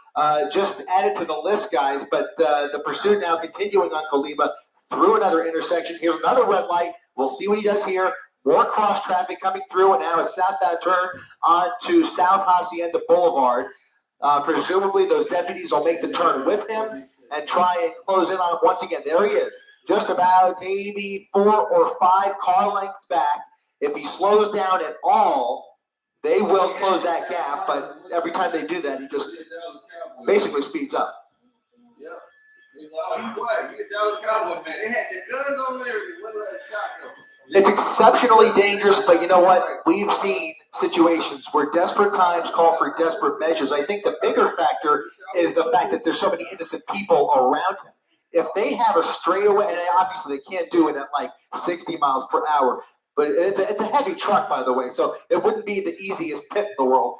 Just added to the list, guys. But the pursuit now continuing on Colima through another intersection. Here's another red light. We'll see what he does here. More cross traffic coming through, and now a southbound turn onto South Hacienda Boulevard. Presumably, those deputies will make the turn with him and try and close in on him once again. There he is, just about maybe 4 or 5 car lengths back. If he slows down at all, they will close that gap. But every time they do that, he just basically speeds up. Yeah. He's quiet. You get Dallas Cowboys, man. They had their guns on there. They wouldn't let a shot go. It's exceptionally dangerous, but you know what? We've seen situations where desperate times call for desperate measures. I think the bigger factor is the fact that there's so many innocent people around him. If they have a straightaway, and obviously they can't do it at like 60 miles per hour, but it's a heavy truck, by the way, so it wouldn't be the easiest pit in the world.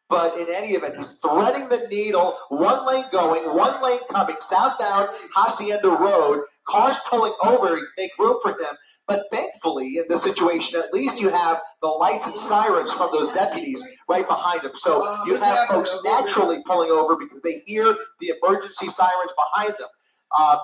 But in any event, he's threading the needle, one lane going, one lane coming, southbound Hacienda Road. Cars pulling over, make room for him. But thankfully, in this situation, at least you have the lights and sirens from those deputies right behind him. So you have folks naturally pulling over because they hear the emergency sirens behind them.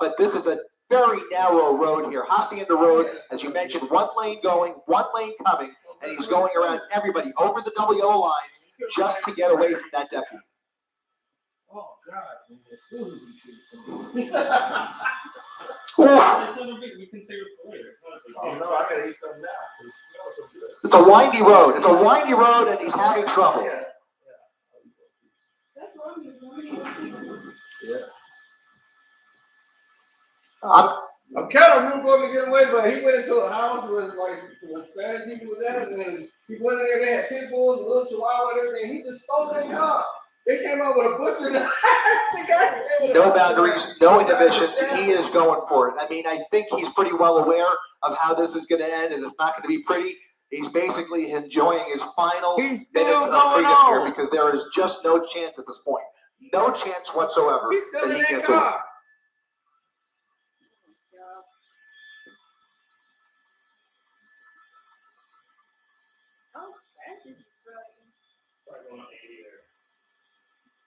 But this is a very narrow road here. Hacienda Road, as you mentioned, one lane going, one lane coming, and he's going around everybody over the WO lines just to get away from that deputy. Oh, God. Oh, no, I gotta eat something now. It smells so good. it's a windy road. It's a windy road, and he's having trouble. Yeah. I'm kind of rooting for him to get away, but he went into a house with like some Spanish people with that, and then he went in there. They had pit bulls, a little chihuahua, and everything. He just stole their car. They came out with a butcher. No boundaries, no inhibitions. He is going for it. I mean, I think he's pretty well aware of how this is going to end, and it's not going to be pretty. He's basically enjoying his final minutes of freedom here because there is just no chance at this point. No chance whatsoever. He's still that in he that gets away. car.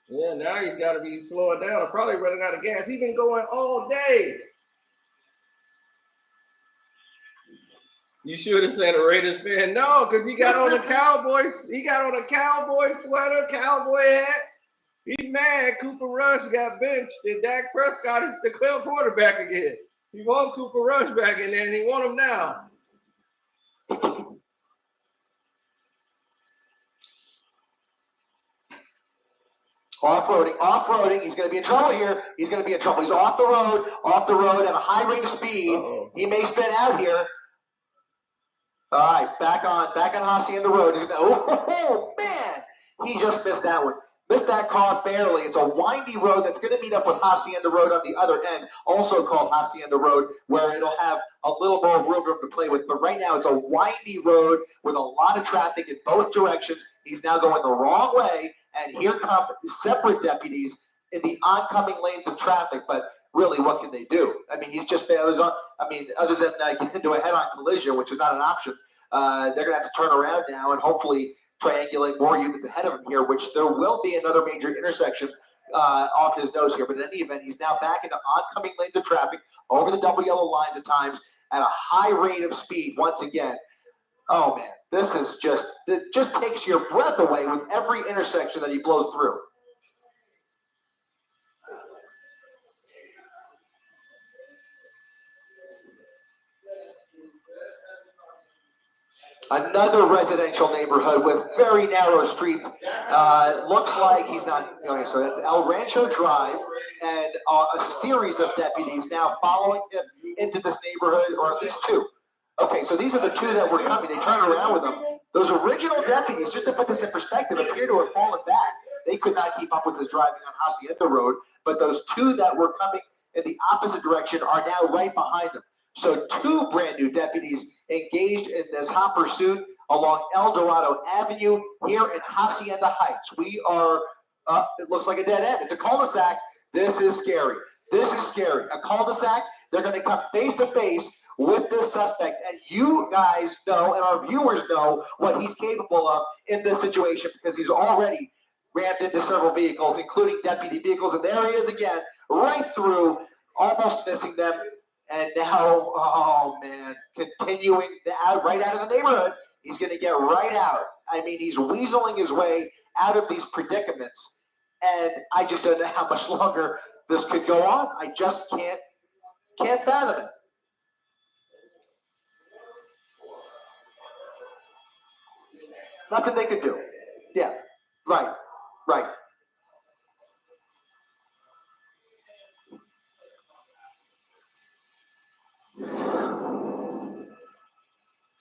Yeah, now he's got to be slowing down. I'm probably running out of gas. He's been going all day. You should have said a Raiders fan. No, because he got on a Cowboys. He got on a Cowboy sweater, Cowboy hat. He's mad. Cooper Rush got benched, and Dak Prescott is the quarterback again. He want Cooper Rush back in there, and he want him now. Off-roading. He's going to be in trouble here. He's going to be in trouble. He's off the road, at a high rate of speed. Uh-oh. He may spin out here. All right, back on Hacienda Road. Oh, man, he just missed that one. Missed that car barely. It's a windy road that's going to meet up with Hacienda Road on the other end, also called Hacienda Road, where it'll have a little more room to play with. But right now, it's a windy road with a lot of traffic in both directions. He's now going the wrong way, and here come separate deputies in the oncoming lanes of traffic. But really, what can they do? I mean, other than get into a head-on collision, which is not an option, they're going to have to turn around now and hopefully triangulate more units ahead of him here, which there will be another major intersection off his nose here. But in any event, he's now back into oncoming lanes of traffic over the double yellow lines at times at a high rate of speed once again. Oh, man, it just takes your breath away with every intersection that he blows through. Another residential neighborhood with very narrow streets. Looks like he's not going. So that's El Rancho Drive, and a series of deputies now following him into this neighborhood, or at least two. Okay, so these are the two that were coming. They turned around with them. Those original deputies, just to put this in perspective, appear to have fallen back. They could not keep up with his driving on Hacienda Road, but those two that were coming in the opposite direction are now right behind them. So two brand new deputies engaged in this hot pursuit along El Dorado Avenue here in Hacienda Heights. We are, it looks like a dead end. It's a cul-de-sac. This is scary. A cul-de-sac. They're going to come face to face with this suspect. And you guys know, and our viewers know, what he's capable of in this situation, because he's already rammed into several vehicles, including deputy vehicles. And there he is again, right through, almost missing them. And now, oh man, continuing right out of the neighborhood. He's going to get right out. I mean, he's weaseling his way out of these predicaments. And I just don't know how much longer this could go on. I just can't fathom it. Nothing they could do. Yeah, right.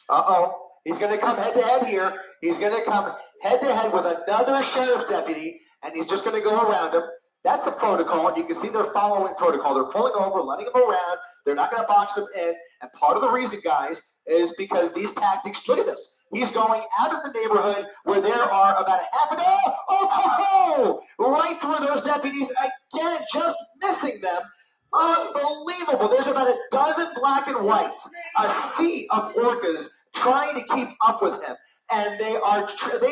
Uh-oh. He's going to come head-to-head here. He's going to come head-to-head with another sheriff's deputy, and he's just going to go around him. That's the protocol, and you can see they're following protocol. They're pulling over, letting him around. They're not going to box him in. And part of the reason, guys, is because these tactics, look at this. He's going out of the neighborhood where there are about a half an hour. Right through those deputies, again, just missing them. Unbelievable. There's about a dozen black and whites, a sea of orcas trying to keep up with him. And they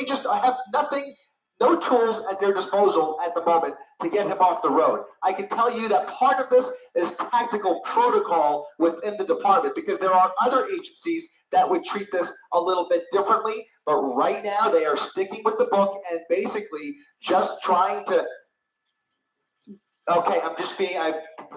just have no tools at their disposal at the moment to get him off the road. I can tell you that part of this is tactical protocol within the department, because there are other agencies that would treat this a little bit differently. But right now they are sticking with the book and basically just trying to. Okay, I'm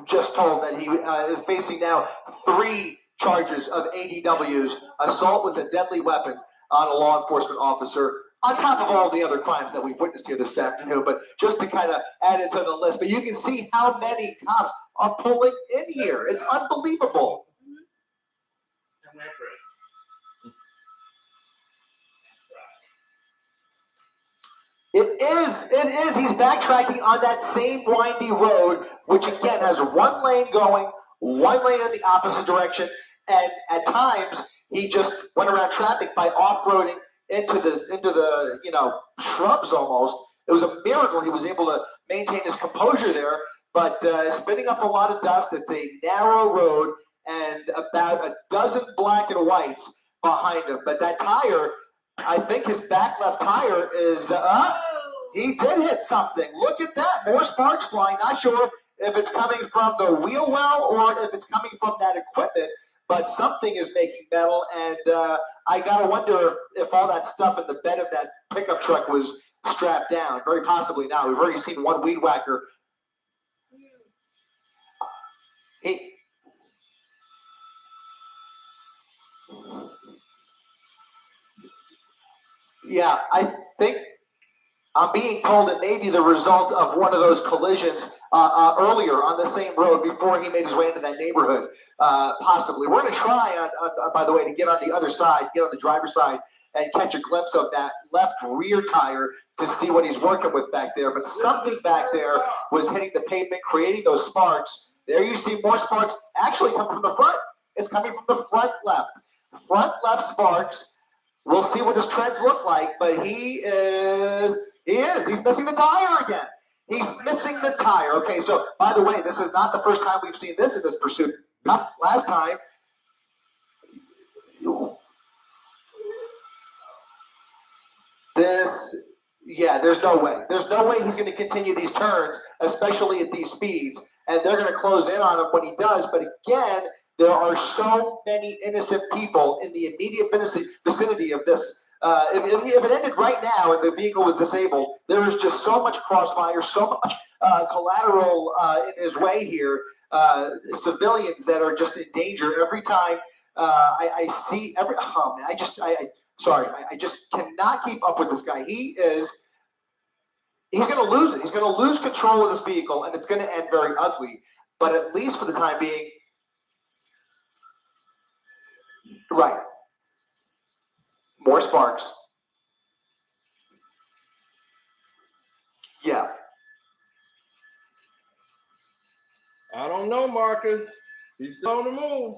just told that he is facing now 3 charges of ADWs, assault with a deadly weapon on a law enforcement officer, on top of all the other crimes that we've witnessed here this afternoon. But just to kind of add it to the list, but you can see how many cops are pulling in here. It's unbelievable. It is. He's backtracking on that same windy road, which again has one lane going, one lane in the opposite direction, and at times he just went around traffic by off-roading into the shrubs almost. It was a miracle he was able to maintain his composure there, but spitting up a lot of dust. It's a narrow road and about a dozen black and whites behind him. But that tire, I think his back left tire is he did hit something. Look at that. More sparks flying. Not sure if it's coming from the wheel well or if it's coming from that equipment, but something is making metal, and I got to wonder if all that stuff in the bed of that pickup truck was strapped down. Very possibly not. We've already seen one weed whacker. Yeah, I think I'm being told it may be the result of one of those collisions earlier on the same road before he made his way into that neighborhood, possibly. We're going to try, by the way, to get on the other side, get on the driver's side, and catch a glimpse of that left rear tire to see what he's working with back there. But something back there was hitting the pavement, creating those sparks. There you see more sparks actually come from the front. It's coming from the front left. Front left sparks. We'll see what his treads look like, but he's missing the tire again. He's missing the tire. Okay, so by the way, this is not the first time we've seen this in this pursuit. Not last time. There's no way. There's no way he's going to continue these turns, especially at these speeds. And they're going to close in on him when he does. But again, there are so many innocent people in the immediate vicinity of this. If it ended right now and the vehicle was disabled, there is just so much crossfire, so much collateral in his way here. Civilians that are just in danger every time I see every. Oh man, I just cannot keep up with this guy. He's going to lose it. He's going to lose control of this vehicle, and it's going to end very ugly. But at least for the time being, right. More sparks. Yeah. I don't know, Marcus. He's still on the move.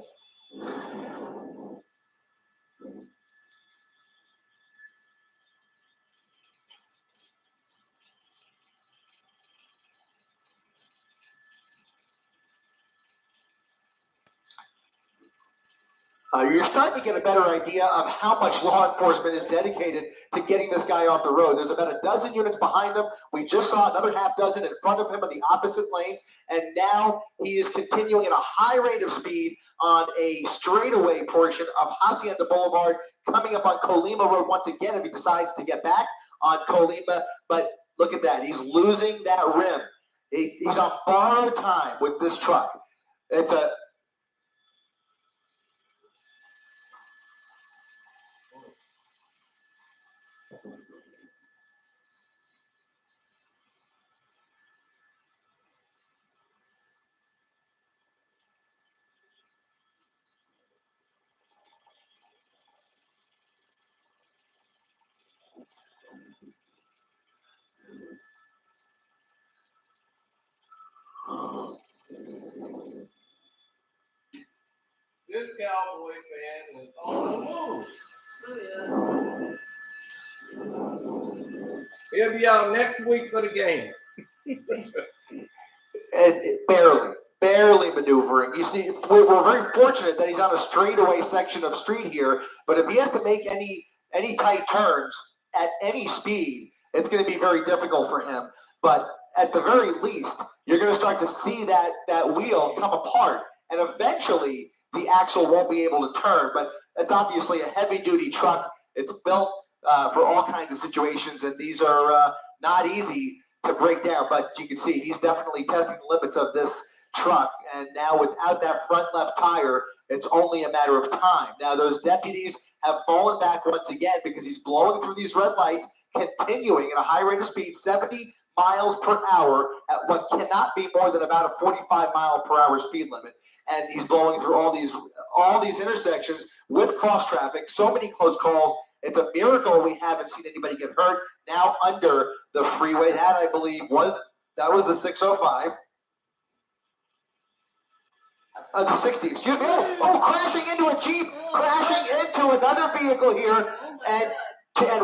You're starting to get a better idea of how much law enforcement is dedicated to getting this guy off the road. There's about a dozen units behind him. We just saw another half dozen in front of him in the opposite lanes, and now he is continuing at a high rate of speed on a straightaway portion of Hacienda Boulevard, coming up on Colima Road once again if he decides to get back on Colima. But look at that. He's losing that rim. He's on borrowed time with this truck. It's a... This Cowboys fan is on the move. He'll be out next week for the game. And barely maneuvering. You see, we're very fortunate that he's on a straightaway section of street here, but if he has to make any tight turns at any speed, it's going to be very difficult for him. But at the very least, you're going to start to see that wheel come apart, and eventually the axle won't be able to turn. But it's obviously a heavy-duty truck. It's built for all kinds of situations, and these are not easy to break down. But you can see he's definitely testing the limits of this truck, and now without that front left tire, it's only a matter of time. Now those deputies have fallen back once again because he's blowing through these red lights, continuing at a high rate of speed, 70 miles per hour at what cannot be more than about a 45 mile per hour speed limit. And he's blowing through all these intersections with cross traffic, so many close calls. It's a miracle we haven't seen anybody get hurt. Now under the freeway, that I believe was the 605. The 60, excuse me. Crashing into a Jeep, crashing into another vehicle here, and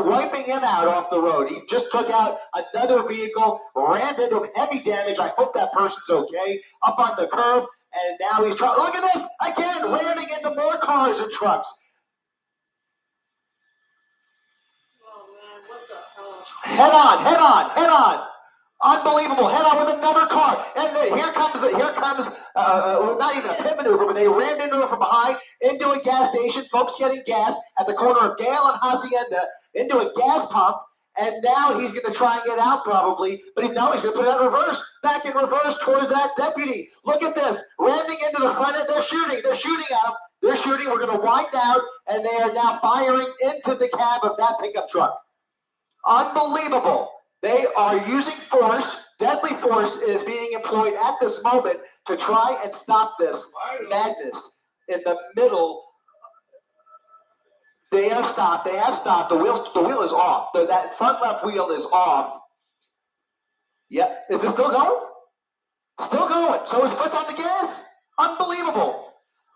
wiping him out off the road. He just took out another vehicle, rammed into him, heavy damage. I hope that person's okay. Up on the curb, and now he's trying. Look at this again, ramming into more cars and trucks. Oh man, what the hell? Head on. Unbelievable. Head on with another car. And here comes not even a pit maneuver, but they rammed into it from behind, into a gas station. Folks getting gas at the corner of Gale and Hacienda, into a gas pump. And now he's going to try and get out probably, but he's going to put it in reverse, back in reverse towards that deputy. Look at this, ramming into the front end. They're shooting at him. They're shooting. We're going to wind out, and they are now firing into the cab of that pickup truck. Unbelievable. They are using force Deadly force is being employed at this moment to try and stop this madness in the middle. They have stopped. They have stopped. The wheel is off. That front left wheel is off. Yep. Is it still going? Still going. So his foot's on the gas. Unbelievable.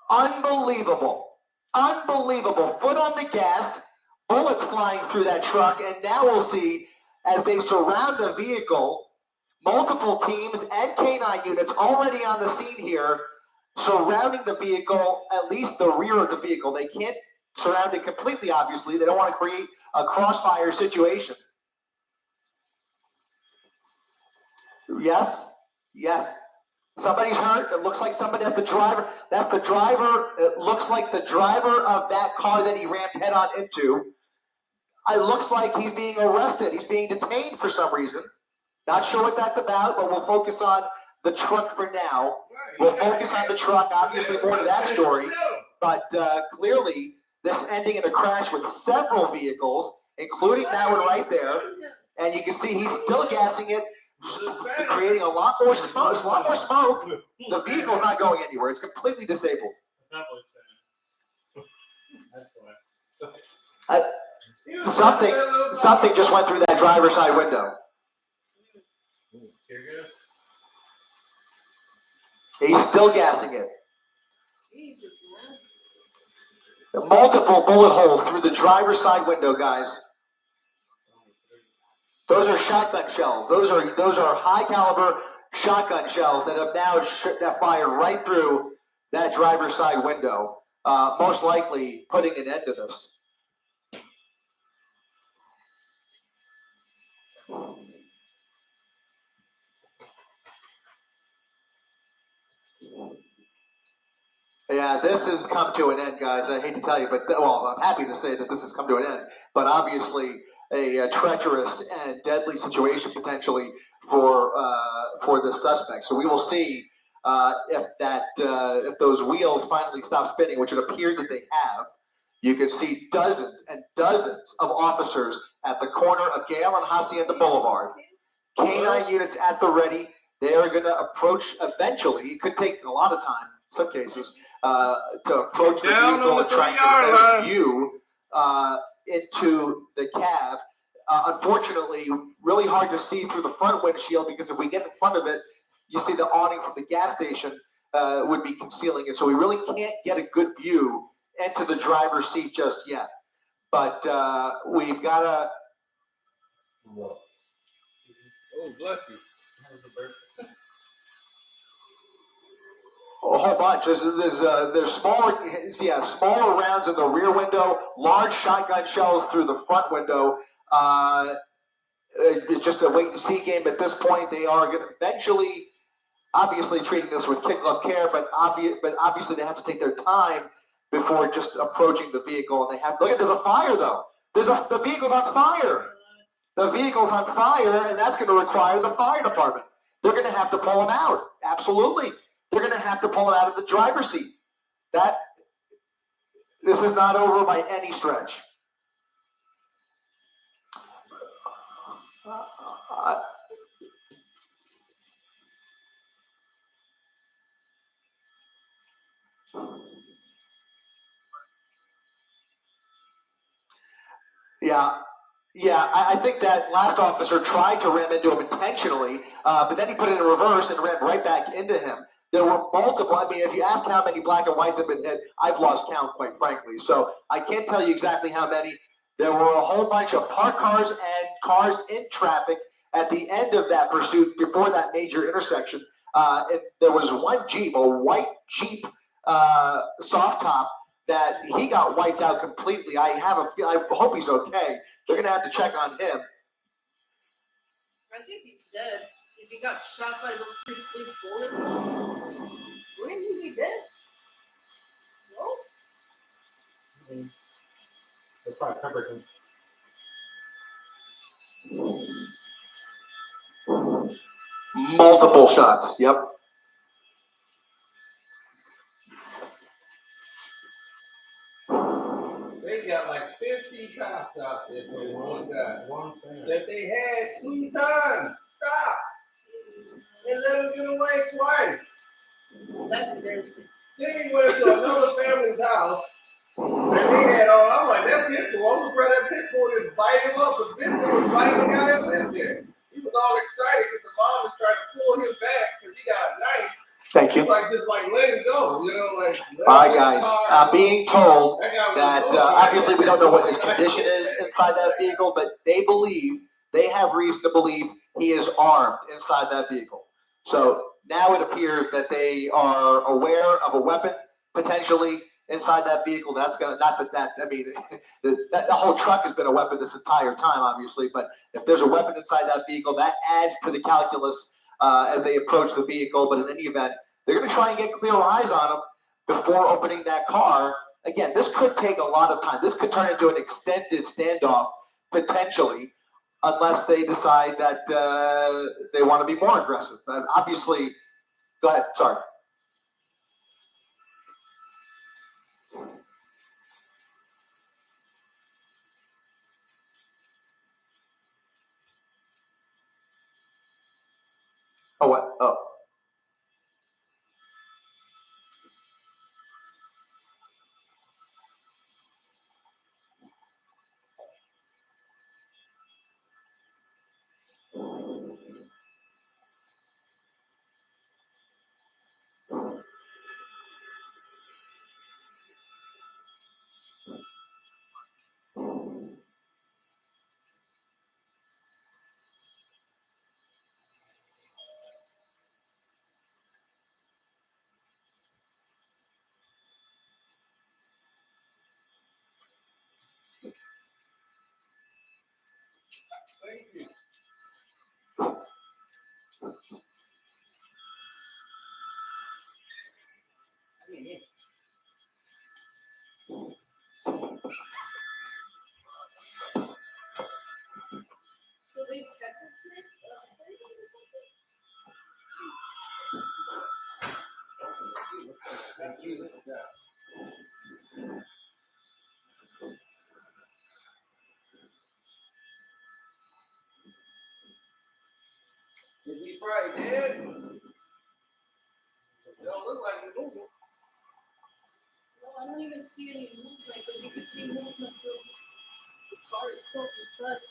Unbelievable. Unbelievable. Foot on the gas. Bullets flying through that truck. And now we'll see as they surround the vehicle, multiple teams and K9 units already on the scene here, surrounding the vehicle, at least the rear of the vehicle. They can't surround it completely, obviously. They don't want to create a crossfire situation. Yes, yes. Somebody's hurt. It looks like somebody, that's the driver. That's the driver. It looks like the driver of that car that he rammed head on into. It looks like he's being arrested. He's being detained for some reason. Not sure what that's about, but we'll focus on the truck for now. We'll focus on the truck, obviously more to that story. But clearly, this ending in a crash with several vehicles, including that one right there. And you can see he's still gassing it, creating a lot more smoke. A lot more smoke. The vehicle's not going anywhere. It's completely disabled. Something just went through that driver's side window. He's still gassing it. Jesus, man. Multiple bullet holes through the driver's side window, guys. Those are shotgun shells. Those are high caliber shotgun shells that have now fired right through that driver's side window, most likely putting an end to this. Yeah, this has come to an end, guys. I hate to tell you, but I'm happy to say that this has come to an end. But obviously, a treacherous and deadly situation potentially for the suspect. So we will see if those wheels finally stop spinning, which it appears that they have. You can see dozens and dozens of officers at the corner of Gale and Hacienda Boulevard. K9 units at the ready. They are going to approach eventually. It could take a lot of time, in some cases, to approach the vehicle and try to get a better view into the cab. Unfortunately, really hard to see through the front windshield because if we get in front of it, you see the awning from the gas station would be concealing it. So we really can't get a good view into the driver's seat just yet. But we've got to... Oh, bless you. A whole bunch. There's smaller rounds in the rear window, large shotgun shells through the front window. It's just a wait and see game at this point. They are going to eventually, obviously, treating this with kid glove care, but obviously they have to take their time before just approaching the vehicle. And they have there's a fire though. The vehicle's on fire. The vehicle's on fire, and that's going to require the fire department. They're going to have to pull him out. Absolutely. They're going to have to pull him out of the driver's seat. This is not over by any stretch. Yeah, I think that last officer tried to ram into him intentionally, but then he put it in reverse and ran right back into him. There were multiple. I mean, if you ask how many black and whites have been hit, I've lost count, quite frankly. So I can't tell you exactly how many. There were a whole bunch of parked cars and cars in traffic at the end of that pursuit before that major intersection. There was one Jeep, a white Jeep soft top, that he got wiped out completely. I hope he's okay. They're going to have to check on him. I think he's dead. If he got shot by those 3 big bullet holes, wouldn't he be dead? No? They probably covered him. Multiple shots. Yep. They got like 50 cops out there for one guy. That they had 2 times. Stop. and let him get away twice. That's embarrassing. Then he went to another family's house, and they had all. I'm like, that pit bull. I'm afraid that pit bull just bite him up. The pit bull was biting the guy that lived there. He was all excited because the mom was trying to pull him back because he got a knife. Thank you. Like just like let him go, you know, like. All right, guys. Being told that obviously we don't know what his condition is inside that vehicle, but they have reason to believe he is armed inside that vehicle. So now it appears that they are aware of a weapon potentially inside that vehicle. That's gonna the whole truck has been a weapon this entire time, obviously. But if there's a weapon inside that vehicle, that adds to the calculus as they approach the vehicle. But in any event, they're going to try and get clear eyes on him before opening that car. Again, this could take a lot of time. This could turn into an extended standoff potentially, unless they decide that they want to be more aggressive. Obviously, go ahead. Sorry. Oh, what? Oh. Thank you. So they pepper plant study or something? Thank you. Is he probably dead? It don't look like he's moving. Well, I don't even see any movement because you could see movement of the car itself inside.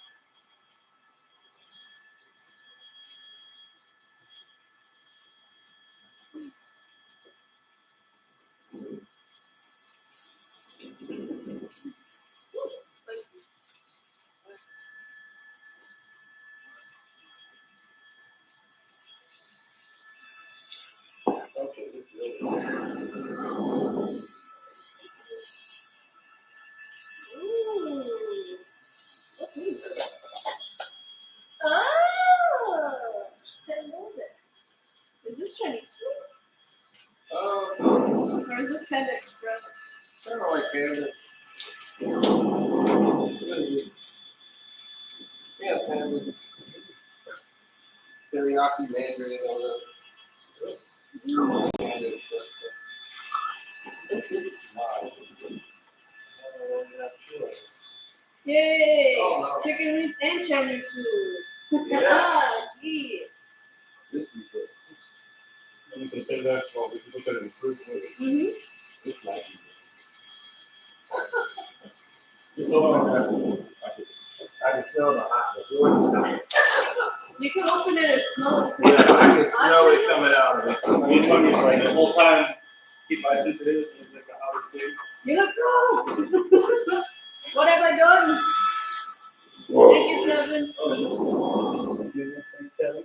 Okay, this is really Ooh. What is it? Oh! Didn't know that. Is this Chinese food? Or is this Panda Express? kind of like Panda. What is it? Yeah, Panda. Teriyaki mandarin or whatever. Panda stuff. I think this is mine. I'm not sure. Yay! Oh, no. Chicken wings and Chinese food. Yeah. Yeah. This is it. You can say that, well, we can look at it in proof. Mm-hmm. This might be It's all I can smell the hotness. Yours is not. You can open it and smell it. Yeah, I can smell it coming out of it. I mean, Tony's like the whole time, keep ice into this, and it's like a hot soup. You look wrong. What have I done? Thank you, Kevin. Oh, excuse me, thanks, Kevin.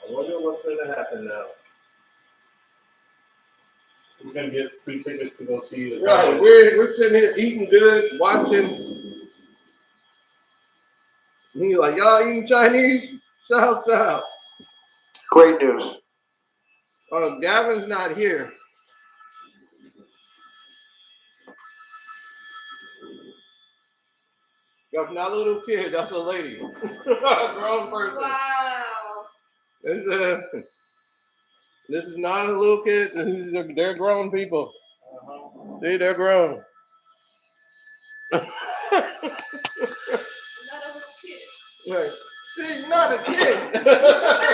I wonder what's going to happen now. We're going to get free tickets to go see the right. Cowboys. We're sitting here eating good, watching. He like, y'all eating Chinese? Shouts out. Great news. Gavin's not here. That's not a little kid. That's a lady. A grown person. Wow. This is not a little kid. They're grown people. Uh-huh. See, they're grown. Not a little kid. Right. See, not a kid.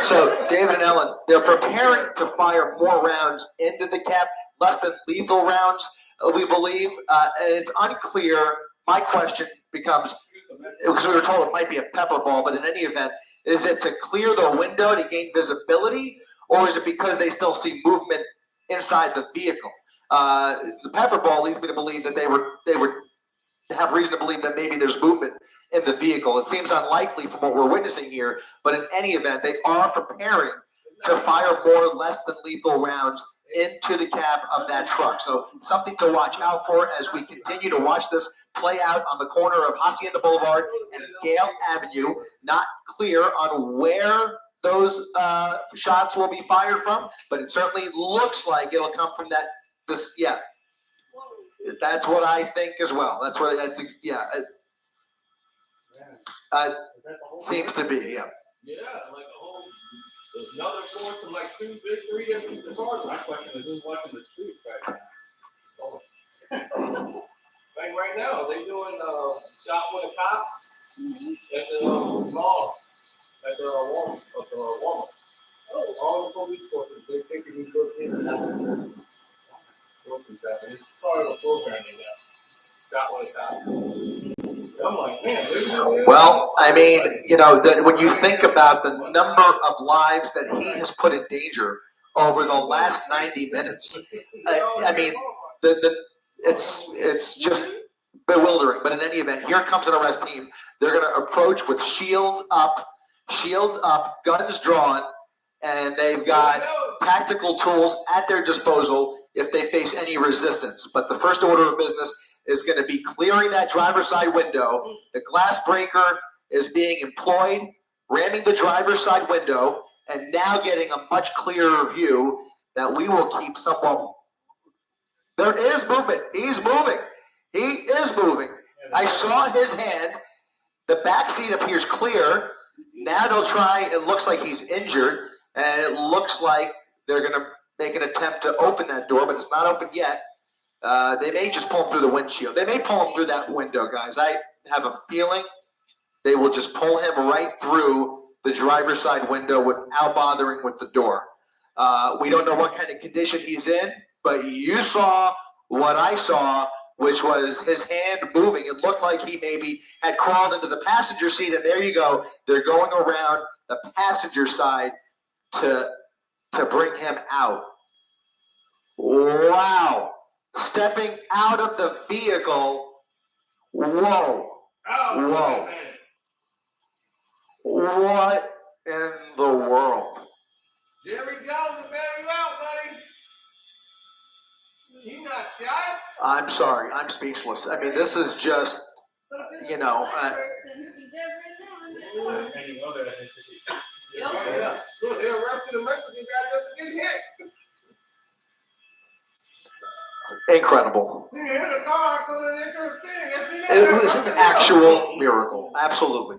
So, David and Ellen, they're preparing to fire more rounds into the cap, less than lethal rounds, we believe. And it's unclear. My question becomes, because we were told it might be a pepper ball, but in any event, is it to clear the window to gain visibility, or is it because they still see movement inside the vehicle? The pepper ball leads me to believe that they would have reason to believe that maybe there's movement in the vehicle. It seems unlikely from what we're witnessing here, but in any event, they are preparing to fire more less than lethal rounds into the cab of that truck. So something to watch out for as we continue to watch this play out on the corner of Hacienda Boulevard and Gale Avenue. Not clear on where those shots will be fired from, but it certainly looks like it'll come from that's what I think as well. That's what seems to be, yeah. Yeah, like a whole another force from like 2, 3 different cars. My question is, who's watching the streets right now? Like right now, they doing shot with a cop at the mall, at the Walmart. Oh, All the police forces, they taking these little kids and it's part of the programming now. Shot with a cop. I'm like, man, Well, I mean, when you think about the number of lives that he has put in danger over the last 90 minutes, I mean, it's just bewildering. But in any event, here comes an arrest team. They're going to approach with shields up, guns drawn, and they've got tactical tools at their disposal if they face any resistance. But the first order of business is going to be clearing that driver's side window. The glass breaker is being employed, ramming the driver's side window, and now getting a much clearer view that we will keep somewhat. There is movement. He's moving. He is moving. I saw his hand. The back seat appears clear. Now they'll try. It looks like he's injured, and it looks like they're going to make an attempt to open that door, but it's not open yet. They may just pull him through the windshield. They may pull him through that window, guys. I have a feeling they will just pull him right through the driver's side window without bothering with the door. We don't know what kind of condition he's in, but you saw what I saw, which was his hand moving. It looked like he maybe had crawled into the passenger seat, and there you go. They're going around the passenger side to bring him out. Wow. Stepping out of the vehicle. Whoa. Whoa. What in the world? Jerry Jones will bail you out, buddy. You not shot? I'm sorry. I'm speechless. I mean, this is just, Any other ethnicity. Yeah. Look, they arrested a Mexican guy just to get hit. incredible. He hit a car coming into the thing. It was an actual miracle. Absolutely.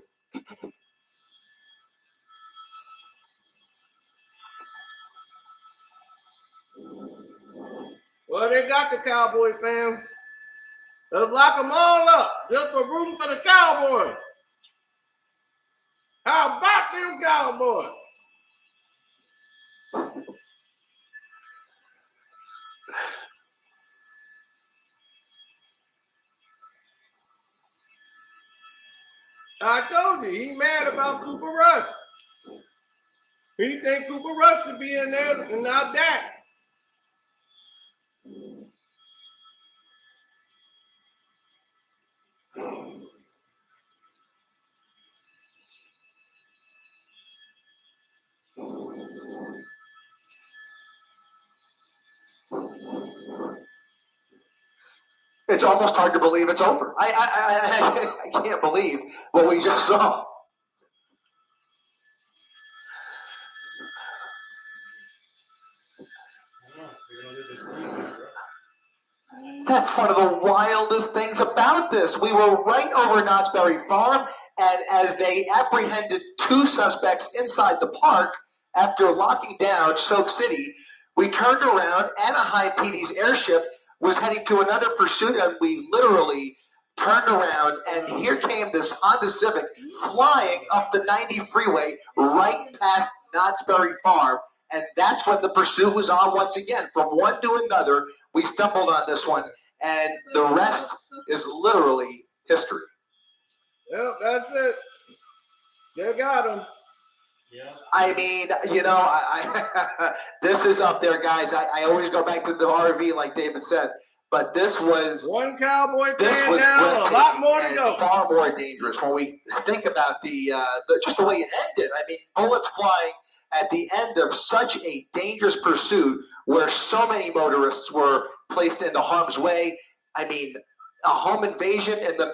Well, they got the Cowboy Fan. Let's lock them all up just for rooting for the Cowboys. How about them Cowboys? I told you, he mad about Cooper Rush. He think Cooper Rush should be in there and not that. It's almost hard to believe it's over. I can't believe what we just saw. That's one of the wildest things about this. We were right over Knott's Berry Farm, and as they apprehended two suspects inside the park after locking down Soak City, we turned around. Anaheim PD's airship was heading to another pursuit, and we literally turned around, and here came this Honda Civic flying up the 90 freeway right past Knott's Berry Farm. And that's when the pursuit was on once again. From one to another, we stumbled on this one, and the rest is literally history. Yep, that's it. They got him. Yeah. I mean, you know, I this is up there, guys. I always go back to the RV, like David said, but this was One Cowboy this fan was down, a lot breathtaking more to and go. far more dangerous when we think about the just the way it ended. I mean, bullets flying at the end of such a dangerous pursuit where so many motorists were placed into harm's way. I mean, a home invasion in the